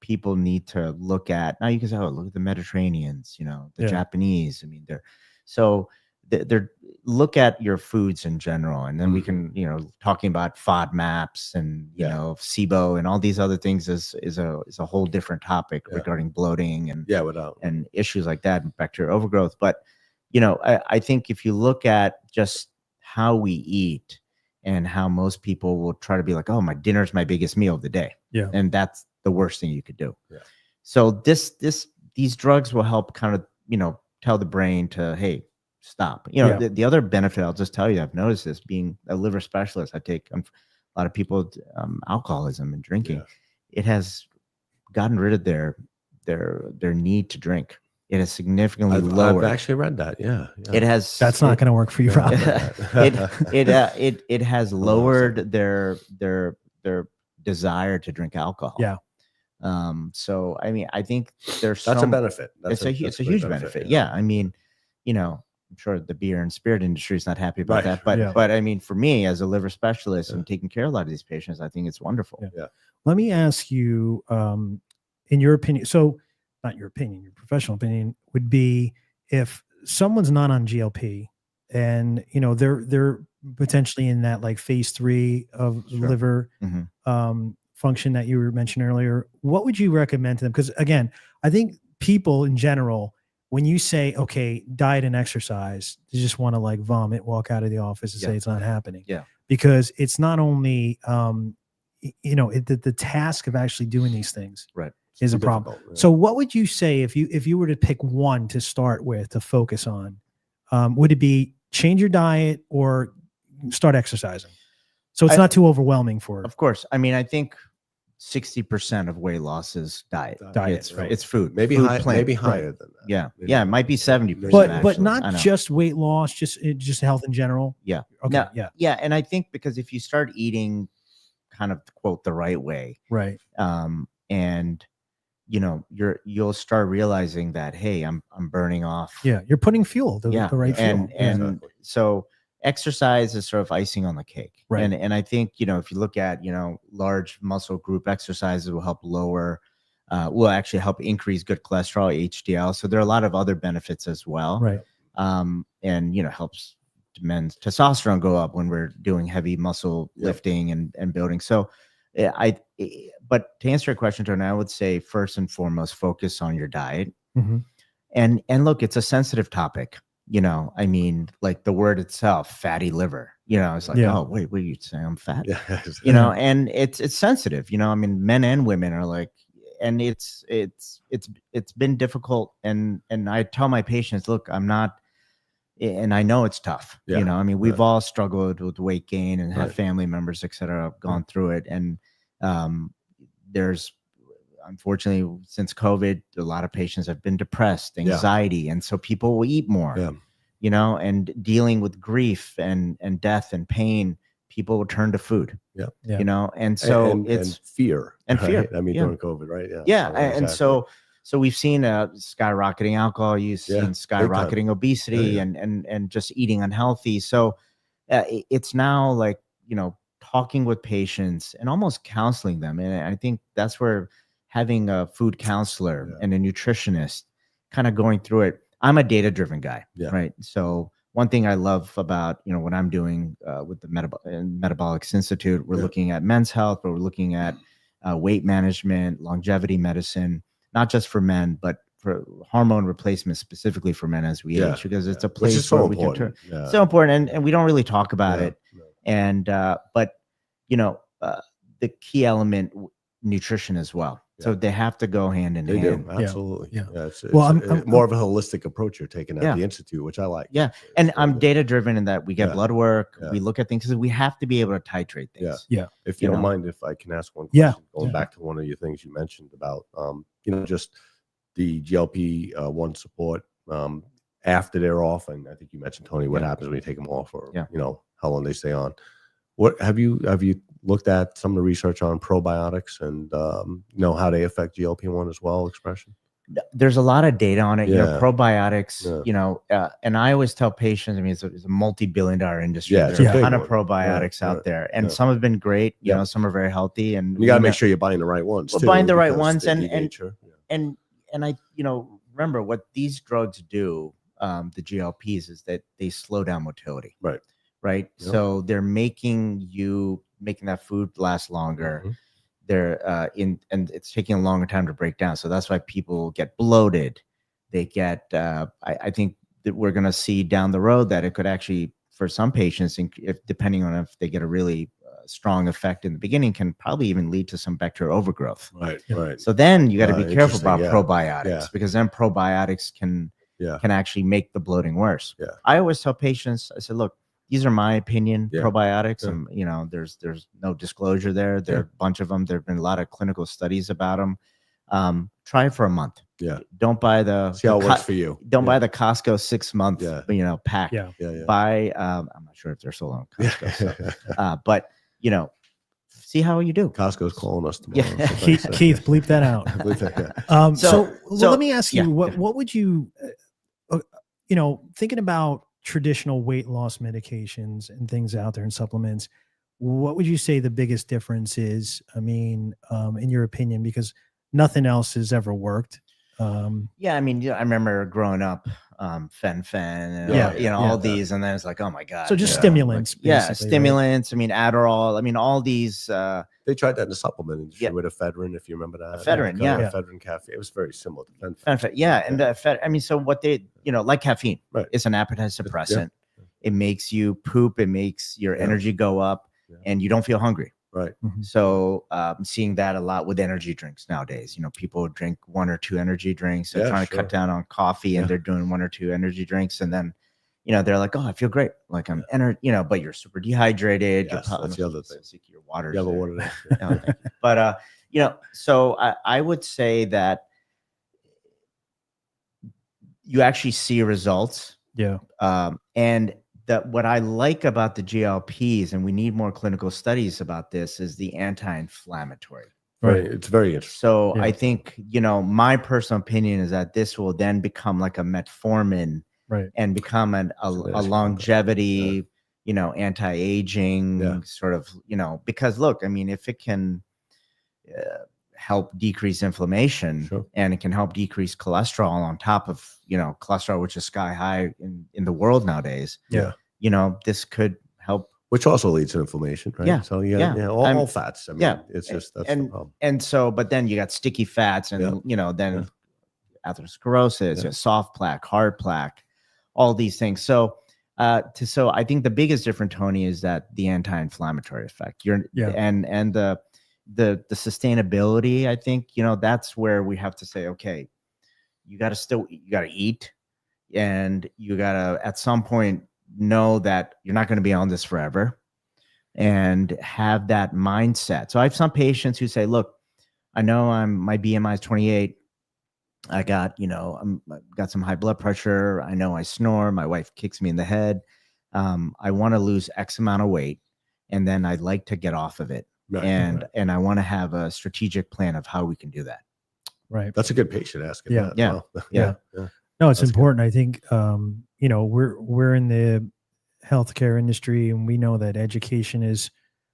people need to look at, now you can say, oh, look at the Mediterraneans, the Japanese. I mean, they're look at your foods in general. And then we can, talking about FODMAPs and, SIBO and all these other things is a whole different topic regarding bloating and, and issues like that and bacterial overgrowth. But, I think if you look at just how we eat, and how most people will try to be like, oh, my dinner's my biggest meal of the day.
Yeah.
And that's the worst thing you could do.
Yeah.
So these drugs will help kind of, tell the brain to, hey, stop. The other benefit, I'll just tell you, I've noticed this being a liver specialist. I take a lot of people, alcoholism and drinking.
Yeah.
It has gotten rid of their need to drink. It has significantly
I've
lowered.
actually read that. Yeah,
It has.
That's not going to work for you, Rob.
It has lowered their desire to drink alcohol.
Yeah.
So I mean, I think there's
That's a
some
benefit.
it's a
great
huge benefit. Yeah. I mean, I'm sure the beer and spirit industry is not happy about
Right.
that, but
Yeah.
but I mean, for me as a liver specialist and taking care of a lot of these patients, I think it's wonderful.
Yeah. Let me ask you, in your opinion, so not your opinion, your professional opinion would be, if someone's not on GLP and they're potentially in that like phase 3 of
Sure.
liver
Mhm.
function that you were mentioning earlier, what would you recommend to them? Because again, I think people in general, when you say, okay, diet and exercise, they just want to like vomit, walk out of the office and say it's not happening.
Yeah.
Because it's not only, the task of actually doing these things
Right.
is a
too
problem.
difficult, yeah.
So what would you say if you were to pick one to start with, to focus on? Would it be change your diet or start exercising? So it's not too overwhelming for.
Of course. I mean, I think 60% of weight loss is diet.
Diet, right.
It's food.
Maybe
food,
high,
plant.
maybe higher than that.
Yeah.
Maybe
Yeah. It might be 70%.
But
actually. I
not
know.
just weight loss, just health in general.
Yeah.
Okay.
No,
Yeah.
Yeah. And I think because if you start eating kind of quote the right way,
Right.
and you'll start realizing that, hey, I'm burning off.
Yeah. You're putting fuel, the right fuel.
And
Exactly.
so exercise is sort of icing on the cake.
Right.
And I think, if you look at, large muscle group exercises will help lower, will actually help increase good cholesterol, HDL. So there are a lot of other benefits as well.
Right.
And, helps men's testosterone go up when we're doing heavy muscle lifting and building. So but to answer your question, Jordan, I would say first and foremost, focus on your diet.
Mhm.
And look, it's a sensitive topic. I mean, like the word itself, fatty liver, it's like, oh, wait, what are you saying? I'm fat,
Yeah.
and it's sensitive, I mean, men and women are like, and it's been difficult. And I tell my patients, look, I'm not, and I know it's tough,
Yeah.
I mean, we've all struggled with weight gain and have
Right.
family members, et cetera, gone through it. And there's, unfortunately, since COVID, a lot of patients have been depressed, anxiety. And so people will eat more, and dealing with grief and death and pain, people will turn to food, and so it's
fear.
and fear.
Right? I mean, during COVID, right?
Yeah.
So,
And so we've seen skyrocketing alcohol use, seen skyrocketing obesity, and just eating unhealthy. So it's now like, talking with patients and almost counseling them. And I think that's where having a food counselor and a nutritionist kind of going through it. I'm a data-driven guy, right? So one thing I love about, what I'm doing with the Metabolics Institute, we're looking at men's health, but we're looking at weight management, longevity medicine, not just for men, but for hormone replacement specifically for men as we age, because it's a place where we can turn. So important, and we don't really talk about it. And but the key element, nutrition as well. So they have to go hand in hand.
They do, absolutely.
Yeah.
It's
I'm
more of a holistic approach you're taking at the institute, which I like.
Yeah,
It's
and
very
I'm
good.
data driven in that we get blood work,
Yeah.
we look at things because we have to be able to titrate things.
Yeah.
If you don't mind, if I can ask one
Yeah.
question, going back to one of your things you mentioned about, just the GLP-1 support after they're off, and I think you mentioned, Tony, what happens when you take them off, or how long they stay on. What have you looked at some of the research on probiotics and how they affect GLP-1 as well expression?
There's a lot of data on it. Probiotics.
Yeah.
And I always tell patients, I mean, it's a multi-billion-dollar industry.
Yeah,
There's
it's a
a ton
big
of
one.
probiotics out there, and
Yeah.
some have been great. Some are very healthy, and
You got to make sure you're buying the right ones.
We're
too,
buying the right
because
ones,
they
and
denature.
and I, remember what these drugs do. The GLPs is that they slow down motility.
Right.
Right.
Yep.
So they're making that food last longer.
Mhm.
They're and it's taking a longer time to break down. So that's why people get bloated. They get, I think that we're going to see down the road that it could actually, for some patients, if depending on if they get a really strong effect in the beginning, can probably even lead to some bacterial overgrowth.
Right.
Yeah.
Right.
So then you got to be careful
interesting,
about
yeah.
probiotics, because then probiotics can actually make the bloating worse.
Yeah.
I always tell patients, I said, look, these are my opinion, probiotics.
Yeah.
And, there's no disclosure there. There are a bunch of them. There have been a lot of clinical studies about them. Try it for a month.
Yeah.
Don't buy the
See how it works for you.
don't
Yeah.
buy the Costco 6-month pack.
Yeah.
Yeah.
Buy I'm not sure if they're sold on Costco.
Yeah.
But see how you do.
Costco's calling us tomorrow.
Yeah.
Keith, bleep that out.
Bleep that, yeah.
So let me ask you,
yeah.
what would you, thinking about traditional weight loss medications and things out there and supplements, what would you say the biggest difference is? I mean, in your opinion, because nothing else has ever worked.
Yeah, I mean, I remember growing up, fen-phen, and all these, and then it's like, oh my god.
So just stimulants, basically,
stimulants. Right? I mean, Adderall. I mean, all these.
They tried that in the supplement industry with ephedrine, if you remember that.
Ephedrine,
ephedrine caffeine. It was very similar to fen-phen.
And I mean, so what they, like caffeine, it's an appetite suppressant. It makes you poop. It makes your energy go up, and you don't feel hungry.
Right.
Mm-hmm.
So I'm seeing that a lot with energy drinks nowadays. People drink 1 or 2 energy drinks. They're trying to cut down on coffee, and they're doing 1 or 2 energy drinks, and then they're like, oh, I feel great, like I'm but you're super dehydrated.
Yes, that's the other thing.
Your water.
You have a water.
But so I would say that you actually see results.
Yeah.
And that what I like about the GLPs, and we need more clinical studies about this, is the anti-inflammatory.
Right. It's very interesting.
So I think, my personal opinion is that this will then become like a metformin, and become a longevity, anti-aging sort of, because look, I mean, if it can help decrease inflammation, and it can help decrease cholesterol on top of, cholesterol, which is sky high in the world nowadays.
Yeah.
This could help.
Which also leads to inflammation, right?
Yeah.
So all fats. I mean, it's just, that's the problem.
And so, but then you got sticky fats and, then atherosclerosis, soft plaque, hard plaque, all these things. So, so I think the biggest difference, Tony, is that the anti-inflammatory effect. And the sustainability. I think that's where we have to say, okay, you got to eat, and you got to at some point know that you're not going to be on this forever, and have that mindset. So I have some patients who say, look, I know my BMI is 28. I got, I've got some high blood pressure. I know I snore. My wife kicks me in the head. I want to lose X amount of weight, and then I'd like to get off of it. And I want to have a strategic plan of how we can do that.
Right.
That's a good patient asking.
Yeah.
That.
Yeah.
Wow.
Yeah.
No, it's important. I think, we're in the healthcare industry, and we know that education is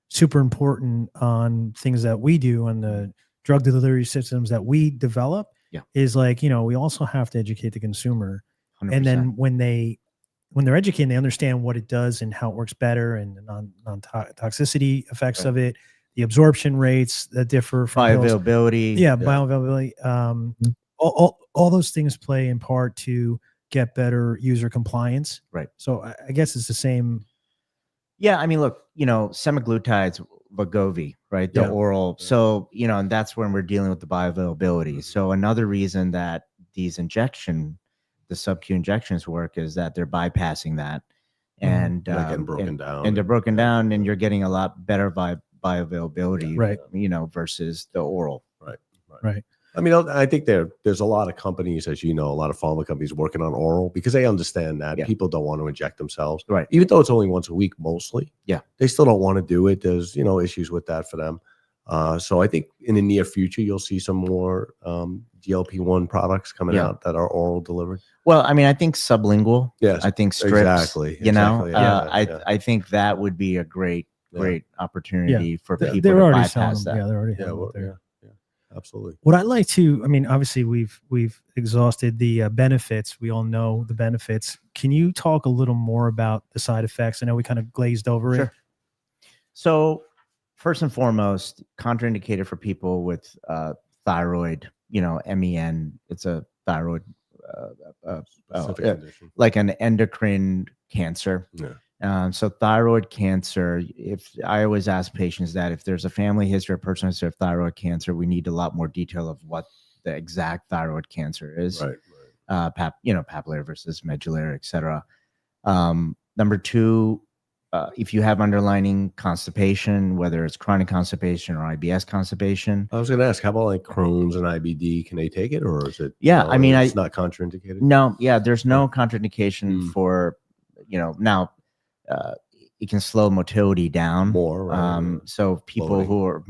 super important on things that we do, on the drug delivery systems that we develop. Is like, we also have to educate the consumer.
100%.
And then when they're educated, they understand what it does and how it works better, and non-toxicity effects of it, the absorption rates that differ from
bioavailability.
Bioavailability. All those things play in part to get better user compliance.
Right.
So I guess it's the same.
Yeah. I mean, look, semaglutides, Wegovy, right? The oral. So, and that's when we're dealing with the bioavailability. So another reason that these the sub-Q injections work is that they're bypassing that, and
they're getting broken down.
And they're broken down, and you're getting a lot better bioavailability, versus the oral.
Right.
I mean, I think there's a lot of companies, as you know, a lot of pharma companies working on oral, because they understand that people don't want to inject themselves.
Right.
Even though it's only once a week, mostly.
Yeah.
They still don't want to do it. There's, issues with that for them. So I think in the near future, you'll see some more GLP-1 products coming out that are oral delivered.
Well, I mean, I think sublingual.
Yes.
I think strips.
Exactly.
I think that would be a great opportunity for people
they're
to
already
bypass that.
Yeah, they're already there.
Absolutely.
What I'd like to, obviously we've exhausted the benefits. We all know the benefits. Can you talk a little more about the side effects? I know we kind of glazed over it.
So first and foremost, contraindicated for people with thyroid, MEN. It's a thyroid, like an endocrine cancer.
Yeah.
So thyroid cancer, if I always ask patients that if there's a family history or personal history of thyroid cancer, we need a lot more detail of what the exact thyroid cancer is.
Right.
Papillary versus medullary, et cetera. Number two, if you have underlying constipation, whether it's chronic constipation or IBS constipation.
I was going to ask, how about like Crohn's and IBD? Can they take it, or is it?
Yeah, I mean,
it's not contraindicated.
No, yeah, there's no contraindication
Mm.
for, now it can slow motility down
More, right?
So people
Bloating.
who are,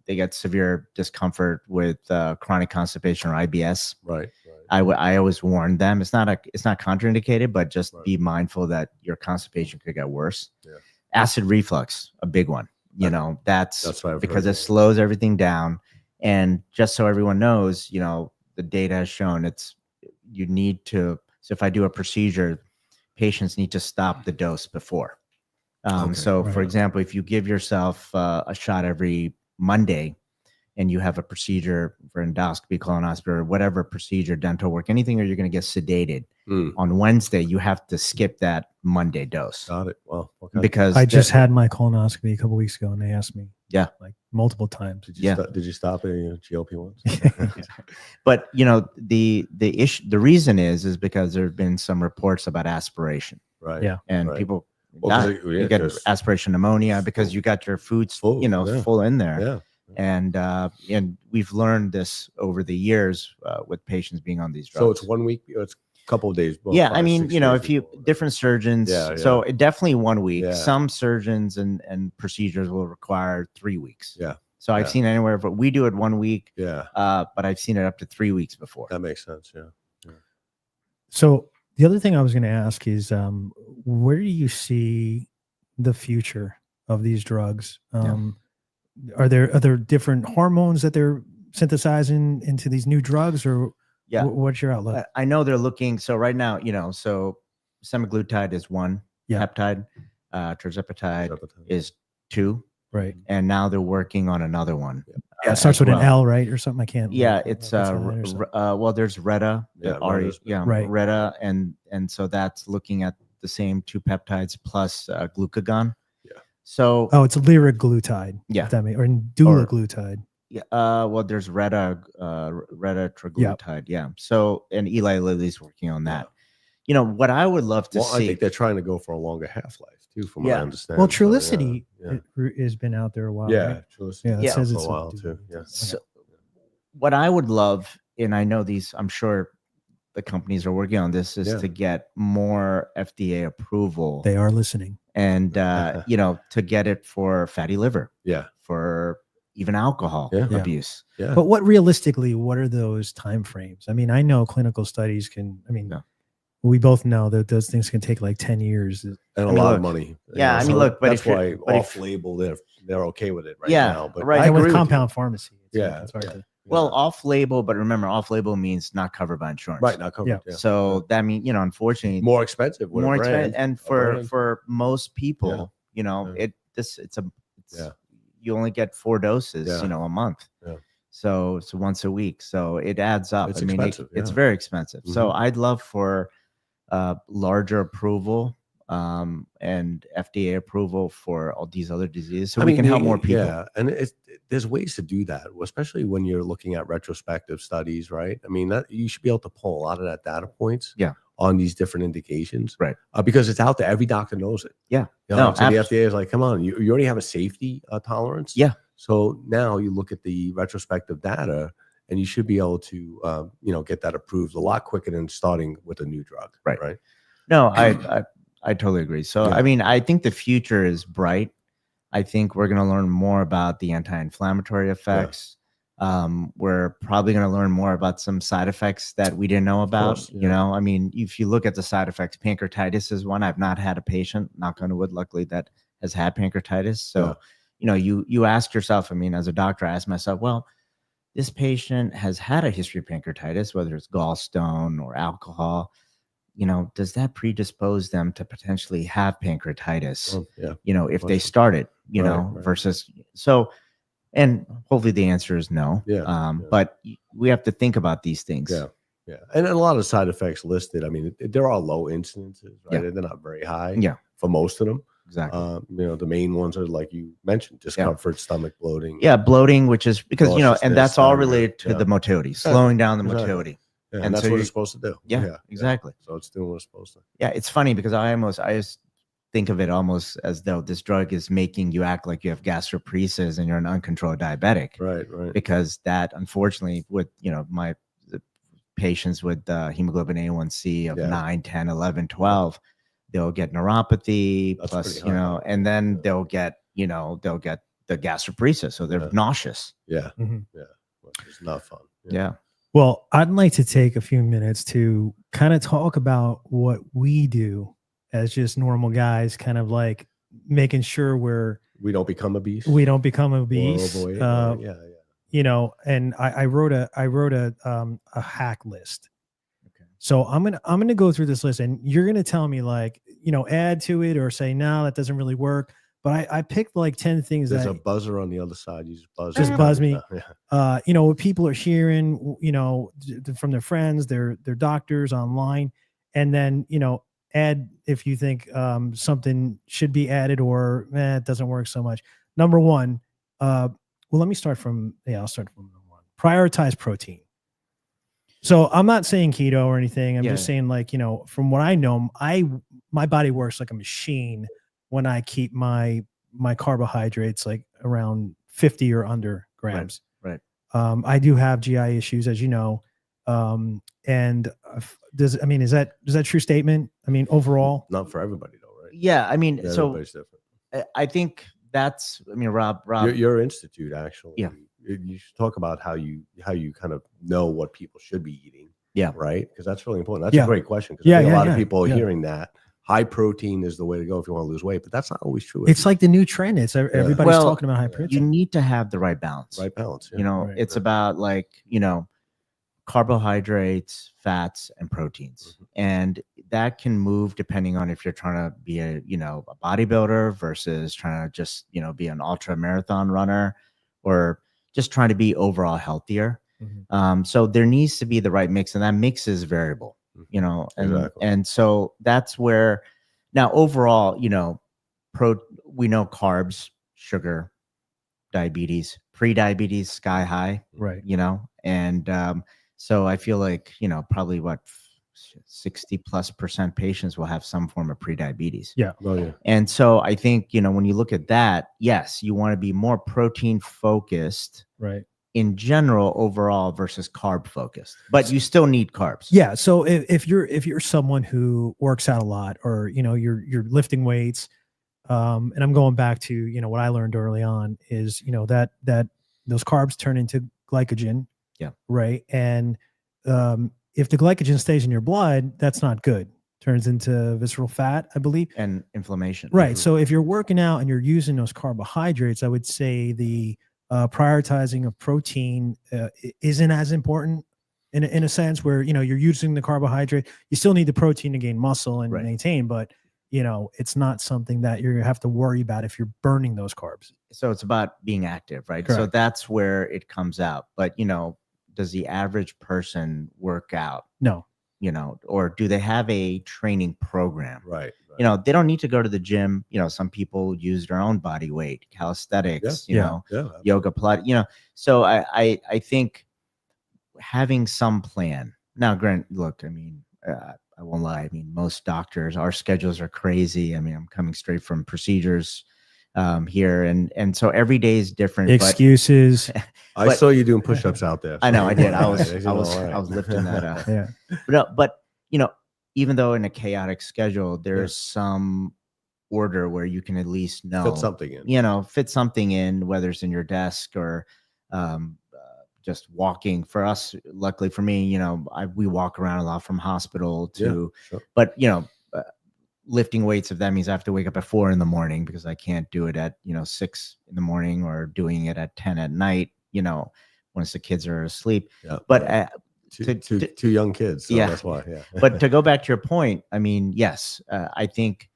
they get severe discomfort with chronic constipation or IBS.
Right.
I always warn them it's not contraindicated, but just
Right.
be mindful that your constipation could get worse.
Yeah.
Acid reflux, a big one. That's
what I've
because
heard,
it slows everything down. And just so everyone knows, the data has shown you need to. So if I do a procedure, patients need to stop the dose before.
Okay,
So,
right.
for example, if you give yourself a shot every Monday, and you have a procedure for endoscopy, colonoscopy, or whatever procedure, dental work, anything where you're going to get sedated on Wednesday, you have to skip that Monday dose.
Got it. Well, okay.
Because
I just had my colonoscopy a couple weeks ago, and they asked me, like multiple times.
Did you
Yeah.
did you stop any GLP-1s?
But the reason is because there have been some reports about aspiration,
Right.
Yeah.
and
Right.
people
Well,
you get aspiration pneumonia because you got your foods
Full, yeah.
full in there.
Yeah.
And we've learned this over the years with patients being on these drugs.
So it's 1 week. It's a couple of days. Well,
Yeah,
5,
I mean,
6
if
days
you
before.
different surgeons,
Yeah,
so it definitely 1 week.
Yeah.
Some surgeons and procedures will require 3 weeks.
Yeah.
So I've seen anywhere, but we do it 1 week.
Yeah.
But I've seen it up to 3 weeks before.
That makes sense. Yeah.
So the other thing I was going to ask is, where do you see the future of these drugs? Are there different hormones that they're synthesizing into these new drugs, or what's your outlook?
I know they're looking. So right now, so semaglutide is one peptide, tirzepatide is 2,
Right.
and now they're working on another one.
Yeah, it starts with an L, right, or something. I can't.
Yeah, it's well, there's Retta,
right.
Retta, and so that's looking at the same 2 peptides plus glucagon.
Yeah.
So
it's liraglutide.
Yeah.
If that or dulaglutide.
Yeah. Well, there's Retta triglutide. Yeah. So and Eli Lilly's working on that. What I would love to see.
I think they're trying to go for a longer half-life too, from what I understand.
Well, Trulicity has been out there a while.
Yeah,
right?
Trulicity.
It says
for
it's
a while too. Yeah.
So what I would love, and I know I'm sure the companies are working on this, is to get more FDA approval.
They are listening.
And to get it for fatty liver.
Yeah.
For even alcohol abuse.
Yeah.
But what are those time frames? I mean, I know clinical studies we both know that those things can take like 10 years.
And a lot of money.
Yeah,
but
that's
why off-label they're okay with it right now. But
right.
With compound pharmacy.
It's
hard to.
Well, off-label, but remember, off-label means not covered by insurance.
Right, not covered. Yeah.
So that means, unfortunately,
more expensive.
More expensive, and for most people, it's you only get 4 doses, a month. Yeah. So it's once a week. So it adds up.
It's expensive.
It's very expensive. Mm-hmm. So I'd love for larger approval and FDA approval for all these other diseases, so we can help more people.
Yeah, and there's ways to do that, especially when you're looking at retrospective studies, right? I mean, that you should be able to pull a lot of that data points, on these different indications,
right?
Because it's out there. Every doctor knows it.
Yeah.
So the FDA is like, come on, you already have a safety tolerance.
Yeah.
So now you look at the retrospective data, and you should be able to, get that approved a lot quicker than starting with a new drug.
Right.
Right.
No, I totally agree. So, I mean, I think the future is bright. I think we're going to learn more about the anti-inflammatory effects. We're probably going to learn more about some side effects that we didn't know about. Course, I mean, if you look at the side effects, pancreatitis is one. I've not had a patient, knock on wood, luckily, that has had pancreatitis. So, you ask yourself, I mean, as a doctor, I ask myself, well, this patient has had a history of pancreatitis, whether it's gallstone or alcohol. Does that predispose them to potentially have pancreatitis? If they started, versus so, and hopefully the answer is no. But we have to think about these things.
Yeah. And a lot of side effects listed. I mean, there are low incidences, right? They're not very high. For most of them.
Exactly.
The main ones are like you mentioned, discomfort, stomach bloating.
Yeah, bloating, which is because and that's all related to the motility, slowing down the motility.
Yeah, and that's what it's supposed to do.
Yeah, exactly.
So it's doing what it's supposed to.
Yeah, it's funny because I was think of it almost as though this drug is making you act like you have gastroparesis and you're an uncontrolled diabetic.
Right.
Because that, unfortunately, with my patients with hemoglobin A1C of 9, 10, 11, 12, they'll get neuropathy.
That's
plus,
pretty high.
and then they'll get the gastroparesis, so they're nauseous.
Yeah.
Mhm.
Yeah. Which is not fun.
Yeah.
Well, I'd like to take a few minutes to kind of talk about what we do as just normal guys, kind of like making sure
We don't become obese.
we don't become obese.
Or overweight, yeah.
You know, and I wrote a hack list.
Okay.
So I'm gonna go through this list, and you're gonna tell me, like, add to it or say no, that doesn't really work. But I picked like 10 things
There's
that
a buzzer on the other side. You just buzz.
Just
it.
buzz me.
Yeah.
What people are hearing, from their friends, their doctors, online, and then, add if you think something should be added or it doesn't work so much. Number one, well, let me start from, I'll start from number one. Prioritize protein. So I'm not saying keto or anything. I'm just saying, like, from what I know, my body works like a machine when I keep my carbohydrates like around 50 or under grams.
Right.
I do have GI issues, as you know. And is that a true statement? I mean, overall,
Not for everybody though, right?
Yeah. I mean,
Yeah,
so
everybody's different.
I think that's, Rob,
Your institute actually.
Yeah.
You should talk about how you kind of know what people should be eating.
Yeah.
Right. Because that's really important. That's
Yeah.
a great question. Because
Yeah,
a lot
yeah,
of people are
yeah.
hearing that high protein is the way to go if you want to lose weight, but that's not always true.
it's like the new trend. It's everybody's
Well,
talking about high
you
protein.
need to have the right balance.
right balance. Yeah.
Right.
It's about, like, carbohydrates, fats, and proteins. And that can move depending on if you're trying to be a bodybuilder versus trying to just, be an ultra marathon runner, or just trying to be overall healthier.
Mhm.
So there needs to be the right mix, and that mix is variable, and,
Exactly.
and so that's where now overall, we know carbs, sugar, diabetes, pre-diabetes, sky high,
Right.
and so I feel like, probably 60+% patients will have some form of pre-diabetes.
Yeah.
Oh yeah.
And so I think, when you look at that, yes, you want to be more protein focused
Right.
in general overall versus carb focused, but you still need carbs.
Yeah. So if you're someone who works out a lot, or, you're lifting weights, and I'm going back to, what I learned early on is, that those carbs turn into glycogen.
Yeah.
Right. And if the glycogen stays in your blood, that's not good. Turns into visceral fat, I believe.
And inflammation.
Right. So if you're working out and you're using those carbohydrates, I would say the prioritizing of protein isn't as important in a sense where, you're using the carbohydrate. You still need the protein to gain muscle and maintain, but it's not something that you're going to have to worry about if you're burning those carbs.
So it's about being active, right?
Correct.
So that's where it comes out. But, does the average person work out?
No.
Or do they have a training program?
Right.
They don't need to go to the gym. Some people use their own body weight, calisthenics,
Yeah.
yoga, Pilates, so I think having some plan. Now, Grant, look, I won't lie. Most doctors, our schedules are crazy. I'm coming straight from procedures here, and so every day is different.
Excuses.
I saw you doing push-ups out there.
I know I did. I
All
was
right.
I was
All right.
I was lifting that up.
Yeah.
But even though in a chaotic schedule, there's some order where you can at least know
Fit something in.
fit something in, whether it's in your desk or just walking. For us, luckily for me, we walk around a lot from hospital to,
Sure.
but lifting weights, if that means I have to wake up at 4 a.m. because I can't do it at 6 a.m. or doing it at 10 at night, once the kids are asleep.
Yeah.
But
two young kids. So
Yeah.
That's why. Yeah.
but to go back to your point, yes, I think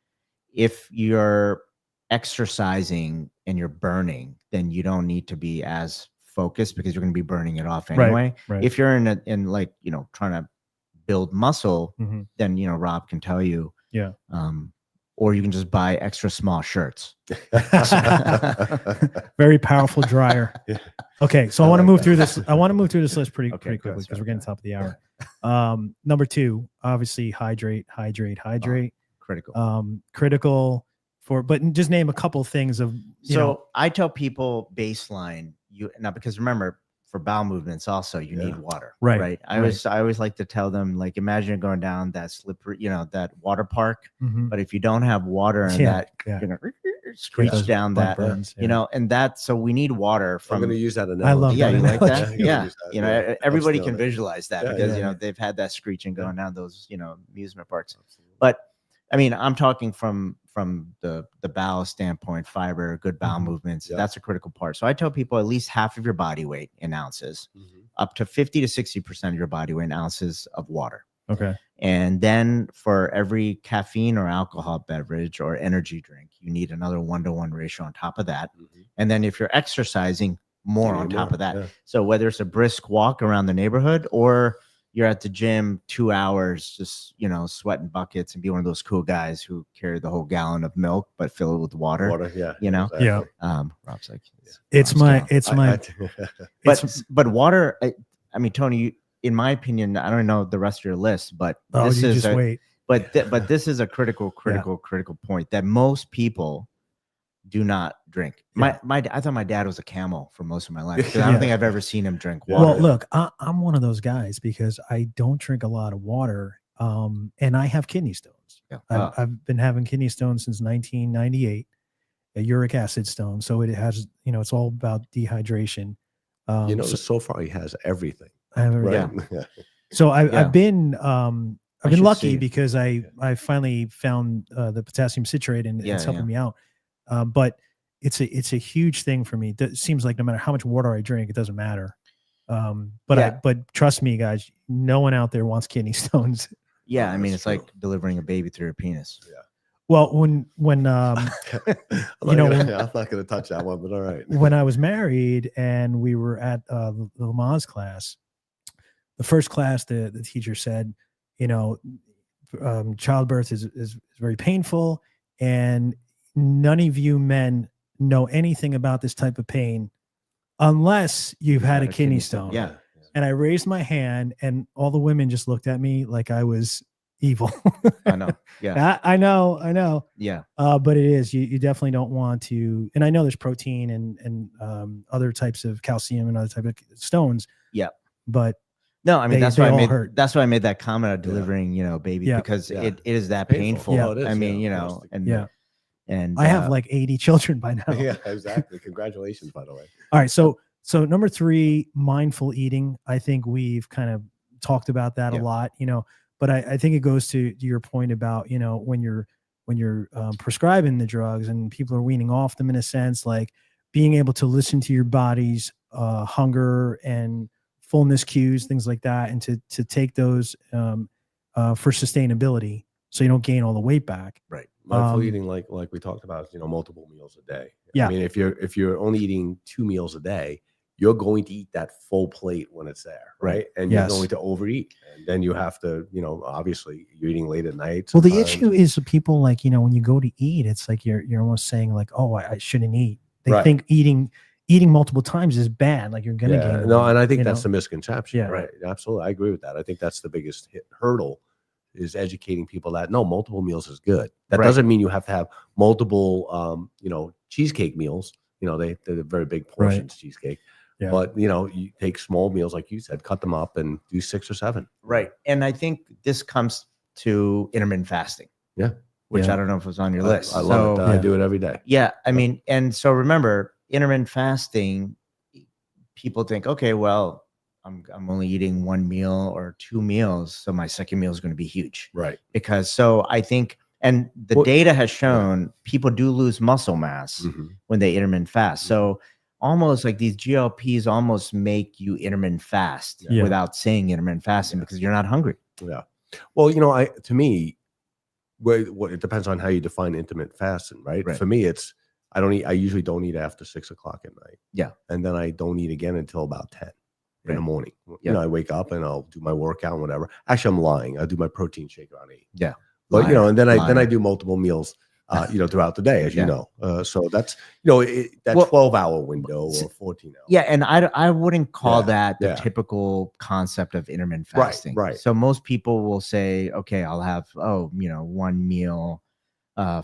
if you're exercising and you're burning, then you don't need to be as focused because you're going to be burning it off anyway.
Right.
If you're in like, trying to build muscle,
Mhm.
then, Rob can tell you,
Yeah.
or you can just buy extra small shirts.
Very powerful dryer.
Yeah.
Okay, so I want to move through this. I want to move through this list pretty
Okay,
quickly
good.
because we're getting top of the hour. Number 2, obviously hydrate.
Critical.
Critical. but just name a couple things of, you know.
So I tell people baseline because remember, for bowel movements also you need water.
Right.
I always like to tell them, like, imagine you're going down that slippery, that water park, but if you don't have water and that you're gonna screech down that,
burns,
and so we need water
I'm going to
from.
use that analogy.
I love
Yeah,
that
you like
analogy.
that? Yeah, everybody can
it.
visualize that
Yeah,
because they've had that screeching going down those amusement parks.
Absolutely.
But I mean, I'm talking from the bowel standpoint, fiber, good bowel movements.
Yeah.
That's a critical part. So I tell people at least half of your body weight in ounces, up to 50 to 60% of your body weight in ounces of water.
Okay.
And then for every caffeine or alcohol beverage or energy drink, you need another 1-to-1 ratio on top of that. And then if you're exercising, more on top of that.
Yeah.
So whether it's a brisk walk around the neighborhood or you're at the gym 2 hours, just, sweating buckets and be one of those cool guys who carry the whole gallon of milk, but fill it with water.
Yeah.
Exactly.
Yeah.
Rob's like,
I
but water. I mean, Tony, in my opinion, I don't know the rest of your list, but this is
wait.
But this is a critical point that most people do not drink. I thought my dad was a camel for most of my life, because I don't think I've ever seen him drink water.
Well, look, I'm one of those guys because I don't drink a lot of water, and I have kidney stones. I've been having kidney stones since 1998, a uric acid stone. So it has, it's all about dehydration.
so far he has everything.
Right.
Yeah.
So I've been lucky
see.
because I finally found the potassium citrate and it's helping me out. But it's a huge thing for me. It seems like no matter how much water I drink, it doesn't matter. But trust me, guys, no one out there wants kidney stones.
Yeah, I mean, it's like delivering a baby through your penis.
Yeah.
Well, when
I'm not going to touch that one, but all right.
When I was married and we were at the Lamaze class, the first class, the teacher said, childbirth is very painful, and none of you men know anything about this type of pain unless you've had a kidney stone.
Yeah.
And I raised my hand, and all the women just looked at me like I was evil.
I know. Yeah.
I know.
Yeah.
But it is, you definitely don't want to, and I know there's protein and other types of calcium and other type of stones.
Yeah.
but
no, I mean, that's why I made that comment of delivering, baby, because it is that painful.
Yeah, it is,
I mean, and
I have like 80 children by now.
Yeah, exactly. Congratulations, by the way.
All right. So number 3, mindful eating. I think we've kind of talked about that a lot, but I think it goes to your point about, when you're prescribing the drugs and people are weaning off them, in a sense, like being able to listen to your body's hunger and fullness cues, things like that, and to take those for sustainability, so you don't gain all the weight back.
Right. Mindful eating, like we talked about, multiple meals a day.
Yeah.
I mean, if you're only eating 2 meals a day, you're going to eat that full plate when it's there, right? And you're going to overeat, and then you have to, obviously you're eating late at night.
Well, the issue is people, like, when you go to eat, it's like you're almost saying like, oh, I shouldn't eat. They think eating multiple times is bad. Like you're gonna gain weight,
and I think that's the misconception.
Yeah.
Right. Absolutely, I agree with that. I think that's the biggest hurdle, is educating people that no, multiple meals is good. That doesn't mean you have to have multiple, cheesecake meals. They're very big portions, cheesecake. Yeah. But, you take small meals, like you said, cut them up and do 6 or 7.
Right. And I think this comes to intermittent fasting.
Yeah.
Which I don't know if it was on your list.
I love it. I do it every day.
Yeah. I mean, and so remember, intermittent fasting, people think, okay, well, I'm only eating 1 meal or 2 meals, so my second meal is going to be huge.
Right.
Because so I think, and the data has shown people do lose muscle mass when they intermittent fast. So almost like these GLPs almost make you intermittent fast without saying intermittent fasting, because you're not hungry.
Yeah. Well, to me, it depends on how you define intermittent fasting, right? For me, it's I usually don't eat after 6 o'clock at night. Yeah. And then I don't eat again until about 10 in the morning. I wake up and I'll do my workout and whatever. Actually, I'm lying. I do my protein shake around 8. Yeah. But and then I do multiple meals throughout the day, as you know. So that's that 12-hour window or 14 hours.
Yeah, and I wouldn't call that the typical concept of intermittent fasting.
Right.
So most people will say, okay, I'll have 1 meal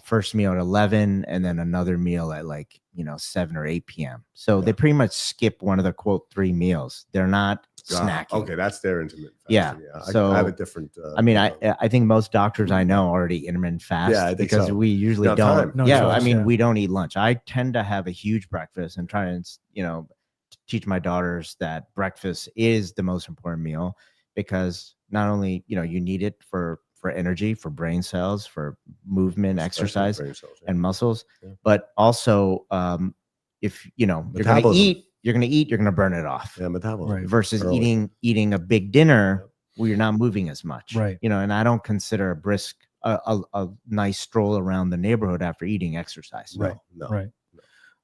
first meal at 11 and then another meal at like 7 or 8 p.m. So they pretty much skip one of the quote 3 meals. They're not snacking.
Okay, that's their intermittent
Yeah.
fasting.
So
I have a different.
I mean, I think most doctors I know already intermittent fast
Yeah, I think
because
so.
we usually
No
don't.
time.
No
Yeah,
choice,
I mean,
yeah.
we don't eat lunch. I tend to have a huge breakfast and try and teach my daughters that breakfast is the most important meal because not only you need it for energy, for brain cells, for movement, exercise, and muscles, but also if you're going to
Metabolism.
you're going to burn it off.
Yeah, metabolism.
Right.
Versus
Early.
eating a big dinner where you're not moving as much.
Right.
And I don't consider a brisk a nice stroll around the neighborhood after eating exercise.
Right.
No.
Right.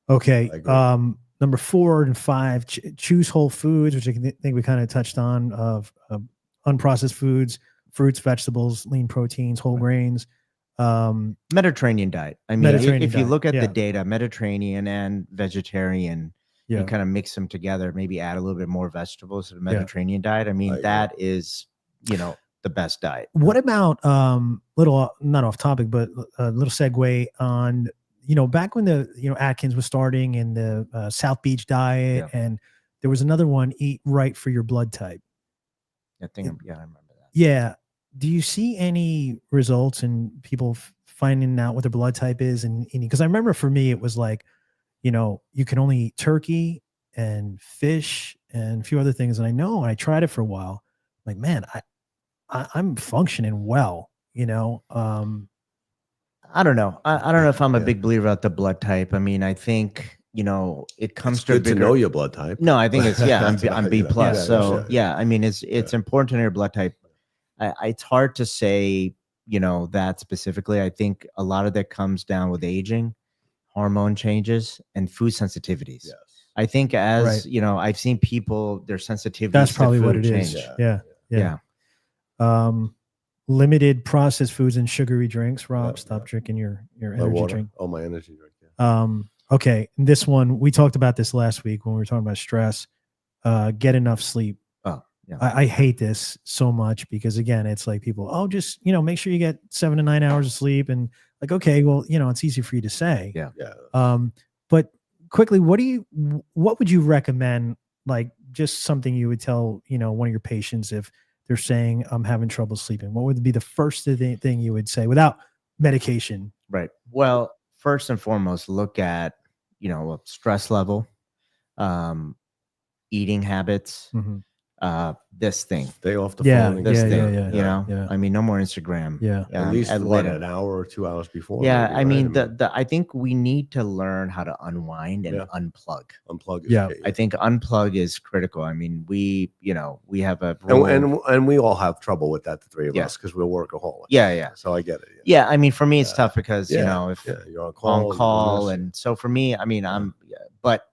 Okay.
I agree.
Number 4 and 5, choose whole foods, which I think we kind of touched on, of unprocessed foods, fruits, vegetables, lean proteins, whole grains.
Mediterranean diet. I mean,
Mediterranean
if you
diet,
look at
yeah.
the data, Mediterranean and vegetarian,
Yeah.
you kind of mix them together, maybe add a little bit more vegetables to the
Yeah.
Mediterranean diet. I mean,
I
that is, the best diet.
What about little not off topic, but a little segue on back when the Atkins was starting and the South Beach diet, and there was another one, eat right for your blood type.
I think I remember that.
Yeah. Do you see any results in people finding out what their blood type is and eating? Because I remember for me it was like, you can only eat turkey and fish and a few other things, and I tried it for a while. Like, man, I'm functioning well,
I don't know. I don't know if I'm a big believer about the blood type. I mean, I think, it comes
It's good to know your blood type.
No, I think it's, I'm B plus.
Yeah,
So
yeah.
I mean, it's important to know your blood type. It's hard to say, that specifically. I think a lot of that comes down with aging, hormone changes, and food sensitivities.
Yes.
I think I've seen people, their sensitivities.
That's
to
probably what
food
it is.
change.
Yeah. Limited processed foods and sugary drinks. Rob, stop drinking your energy
water.
drink.
Oh, my energy drink. Yeah.
Okay. This one, we talked about this last week when we were talking about stress. Get enough sleep.
Oh, yeah.
I hate this so much because again, it's like people, just, make sure you get 7 to 9 hours of sleep. And like, okay, well, it's easy for you to say.
Yeah.
Yeah.
But quickly, what would you recommend? Like just something you would tell, one of your patients if they're saying I'm having trouble sleeping. What would be the first thing you would say without medication?
Right. Well, first and foremost, look at, stress level, eating habits, this thing.
Stay off the
Yeah,
phone.
This
yeah,
thing,
yeah, yeah.
I mean, no more Instagram.
Yeah.
At least
later.
an hour or 2 hours before.
Yeah.
maybe,
I mean,
right?
I think we need to learn how to unwind and unplug.
Unplug is
Yeah.
key.
I think unplug is critical. I mean, we have a rule.
and we all have trouble with that, the three of
Yeah.
us, because we're workaholics.
Yeah.
So I get it.
Yeah. I mean, for me, it's tough because, if
you're on call.
on call.
you're doing this.
And so for me, I mean, but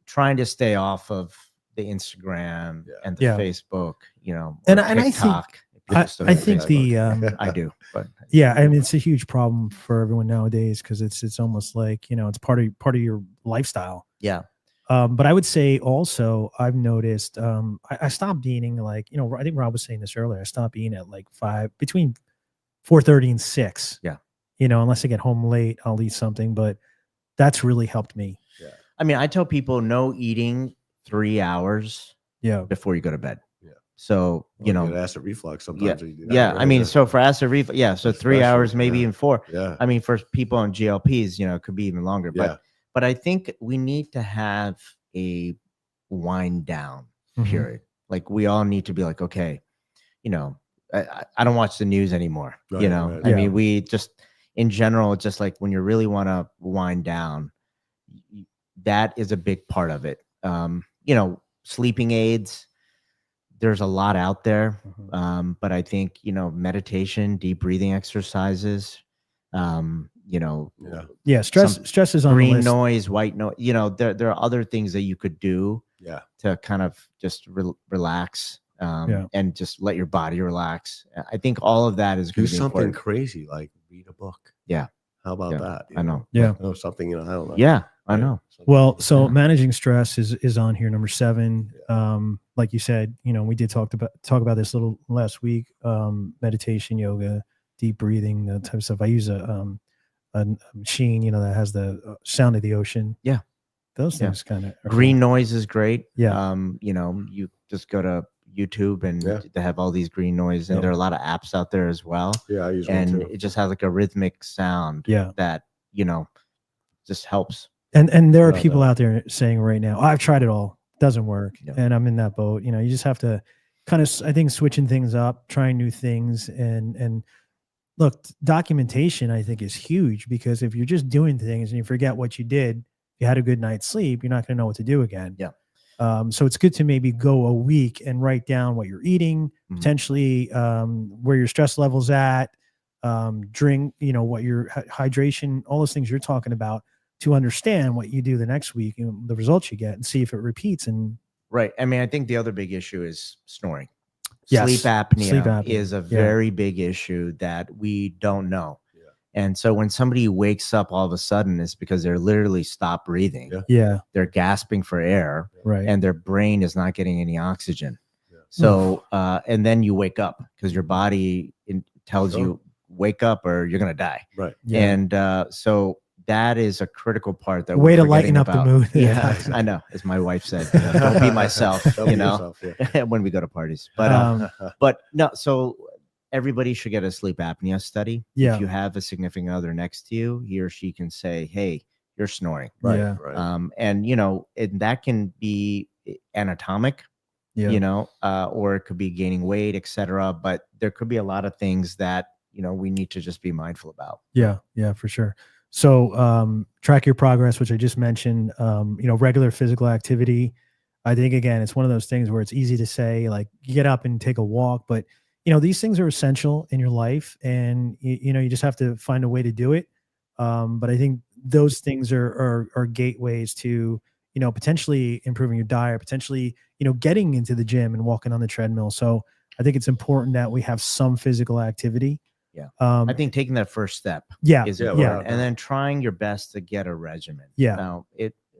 trying to stay off of the Instagram and the
Yeah.
Facebook,
And
or
I think-
TikTok.
I
People
think
still
the,
use Facebook. I do, but
yeah, I mean, it's a huge problem for everyone nowadays because it's almost like, it's part of your lifestyle.
yeah.
But I would say also I've noticed, I stopped eating like, I think Rob was saying this earlier. I stopped eating at like between 4:30 and 6.
Yeah.
Unless I get home late, I'll eat something, but that's really helped me.
Yeah.
I mean, I tell people no eating 3 hours
Yeah.
before you go to bed.
Yeah.
So,
Well, you get acid reflux sometimes. you do that,
yeah.
right?
I mean, so for acid reflux, so 3
Especially,
hours, maybe even 4.
Yeah.
I mean, for people on GLPs, it could be even longer.
Yeah.
But I think we need to have a wind down period. Like we all need to be like, okay, I don't watch the news anymore.
Right,
I
Yeah.
mean, we just in general, just like when you really want to wind down, that is a big part of it. Sleeping aids, there's a lot out there. But I think, stress deep breathing exercises,
Yeah. Stress is on the
green
list.
noise, white noise, there are other things that you could do
Yeah.
to kind of just relax, and just let your body relax. I think all of that is
Do
going to be
something
important.
crazy like read a book.
Yeah.
How about
Yeah,
that?
I know.
Yeah.
Something, I don't know.
Yeah, I know.
Well, so
Yeah.
managing stress is on here, number 7. Like you said, we did talk about this a little last week. Meditation, yoga, deep breathing, that type of stuff. I use a machine, that has the sound of the ocean.
Yeah.
Those
Yeah.
things kind of
Green noise is great.
Yeah.
You just go to YouTube and
Yeah.
they have all these green noise, and
Yep.
there are a lot of apps out there as well.
Yeah, I use one
And
too.
it just has like a rhythmic sound
Yeah.
that, just helps.
And there are
No,
people
no.
out there saying right now, I've tried it all, doesn't work.
Yeah.
And I'm in that boat. You just have to kind of, I think, switching things up, trying new things. And look, documentation, I think, is huge, because if you're just doing things and you forget what you did, you had a good night's sleep, you're not going to know what to do again.
Yeah.
So it's good to maybe go a week and write down what you're eating,
Mhm.
potentially where your stress level's at, drink, what your hydration, all those things you're talking about, to understand what you do the next week and the results you get, and see if it repeats. And
Right. I mean, I think the other big issue is snoring.
Yes.
Sleep apnea,
Sleep apnea.
is a
Yeah.
very big issue that we don't know.
Yeah.
And so when somebody wakes up all of a sudden, it's because they're literally stopped breathing.
Yeah.
yeah,
They're gasping for air,
right.
and their brain is not getting any oxygen.
Yeah.
So, and then you wake up because your body tells
Sure.
you, wake up or you're going to die.
Right.
Yeah.
And so that is a critical part that
Way
we're
to lighten
forgetting
up the
about.
mood.
Yeah, I know. As my wife said, don't be myself,
Don't be yourself, yeah.
when we go to parties. But, but no, so everybody should get a sleep apnea study.
Yeah.
If you have a significant other next to you, he or she can say, hey, you're snoring.
Right.
Yeah.
Right.
And, and that can be anatomic,
Yeah.
or it could be gaining weight, etc. But there could be a lot of things that, we need to just be mindful about.
Yeah. Yeah, for sure. So track your progress, which I just mentioned, regular physical activity. I think, again, it's one of those things where it's easy to say, like, you get up and take a walk, but these things are essential in your life, and you just have to find a way to do it. But I think those things are gateways to, potentially improving your diet, potentially, getting into the gym and walking on the treadmill. So I think it's important that we have some physical activity.
Yeah.
I
I think taking that first step
Yeah.
is
Yeah,
important,
without
and
doubt.
then trying your best to get a regimen.
Yeah.
Now,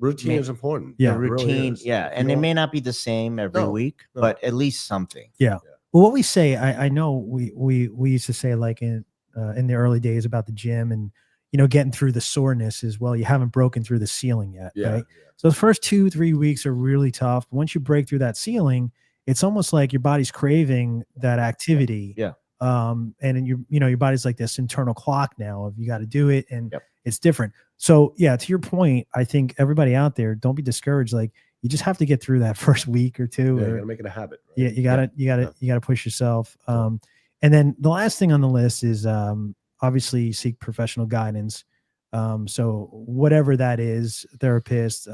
Routine
may-
is important.
Yeah.
the
It really
routine,
is.
yeah,
If you
and it
don't-
may not be the same every
No,
week,
no.
but at least something.
Yeah. Well, what we say, I know we used to say, like, in the early days about the gym, and getting through the soreness is, well, you haven't broken through the ceiling yet,
Yeah.
right?
Yeah.
So the first 2-3 weeks are really tough. But once you break through that ceiling, it's almost like your body's craving that activity.
Yeah.
And then your body's like this internal clock now of, you got to do it, and
Yep.
it's different. So yeah, to your point, I think everybody out there, don't be discouraged. Like, you just have to get through that first week or two.
Yeah, you
or,
gotta make it a habit. Right?
yeah, you
Yeah.
gotta push yourself. And then the last thing on the list is obviously seek professional guidance. So whatever that is, therapist,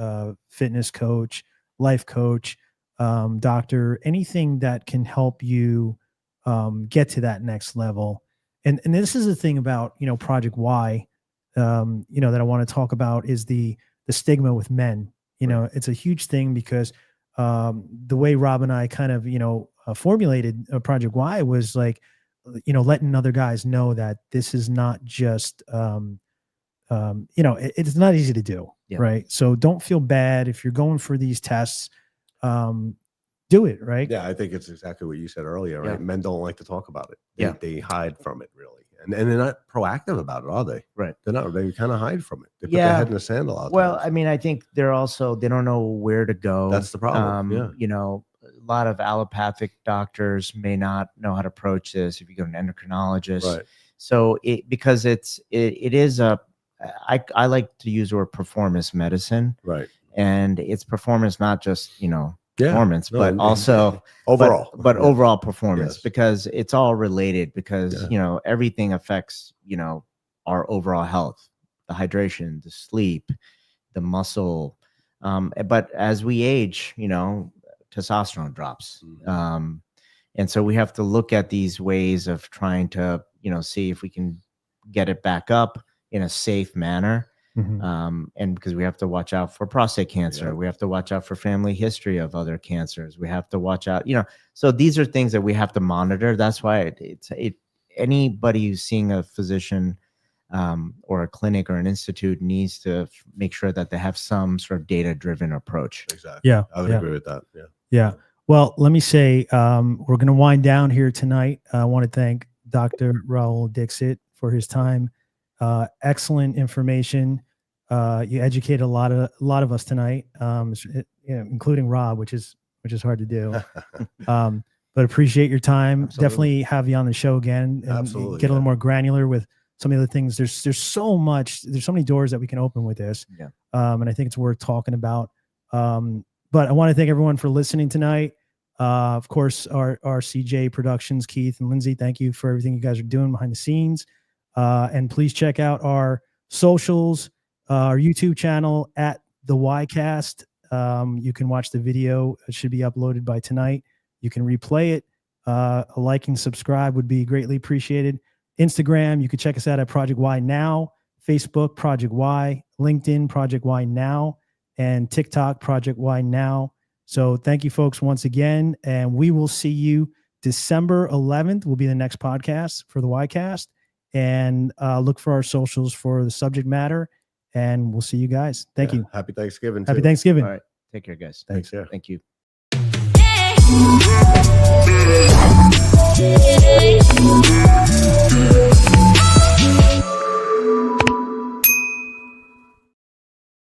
fitness coach, life coach, doctor, anything that can help you get to that next level. And this is the thing about Project Y, that I want to talk about, is the stigma with men. It's a huge thing, because the way Rob and I kind of formulated Project Y was like, letting other guys know that this is not just it's not easy to do.
Yeah.
Right? So don't feel bad if you're going for these tests. Do it, right?
Yeah, I think it's exactly what you said earlier, right?
Yeah.
Men don't like to talk about it.
Yeah.
They hide from it, really. And they're not proactive about it, are they?
Right.
They're not. They kind of hide from it. They put
Yeah.
their head in the sand a lot.
Well, I mean, I think they don't know where to go.
That's the problem, yeah.
A lot of allopathic doctors may not know how to approach this if you go to an endocrinologist.
Right.
So because it is I like to use the word performance medicine,
Right.
and it's performance, not just,
Yeah.
performance,
No,
but
and-
also
Overall.
but
Yeah.
overall performance,
Yes.
because it's all related, because, everything affects, our overall health, the hydration, the sleep, the muscle. But as we age, testosterone drops.
Mhm.
And so we have to look at these ways of trying to, see if we can get it back up in a safe manner.
Mhm.
And because we have to watch out for prostate cancer,
Yeah.
we have to watch out for family history of other cancers. We have to watch out, so these are things that we have to monitor. That's why anybody who's seeing a physician or a clinic or an institute needs to make sure that they have some sort of data-driven approach.
Exactly.
Yeah.
I would
yeah.
agree with that. Yeah.
Yeah. Well, let me say, we're going to wind down here tonight. I want to thank Dr. Rahul Dixit for his time. Excellent information. You educated a lot of us tonight, including Rob, which is hard to do. But appreciate your time.
Absolutely.
Definitely have you on the show again and
Absolutely,
get a little more granular with some of the things. There's so much. There's so many doors that we can open with this.
Yeah.
And I think it's worth talking about. But I want to thank everyone for listening tonight. Of course, our CJ Productions, Keith and Lindsay, thank you for everything you guys are doing behind the scenes. And please check out our socials, our YouTube channel at the Ycast. You can watch the video. It should be uploaded by tonight. You can replay it. A like and subscribe would be greatly appreciated. Instagram, you can check us out at Project Y Now. Facebook, Project Y. LinkedIn, Project Y Now. And TikTok, Project Y Now. So thank you, folks, once again. And we will see you December 11th will be the next podcast for the Ycast. And look for our socials for the subject matter. And we'll see you guys. Thank you.
Happy Thanksgiving.
Happy
too.
Thanksgiving.
All right. Take care, guys.
Thanks. Yeah.
Thank you.
Yeah.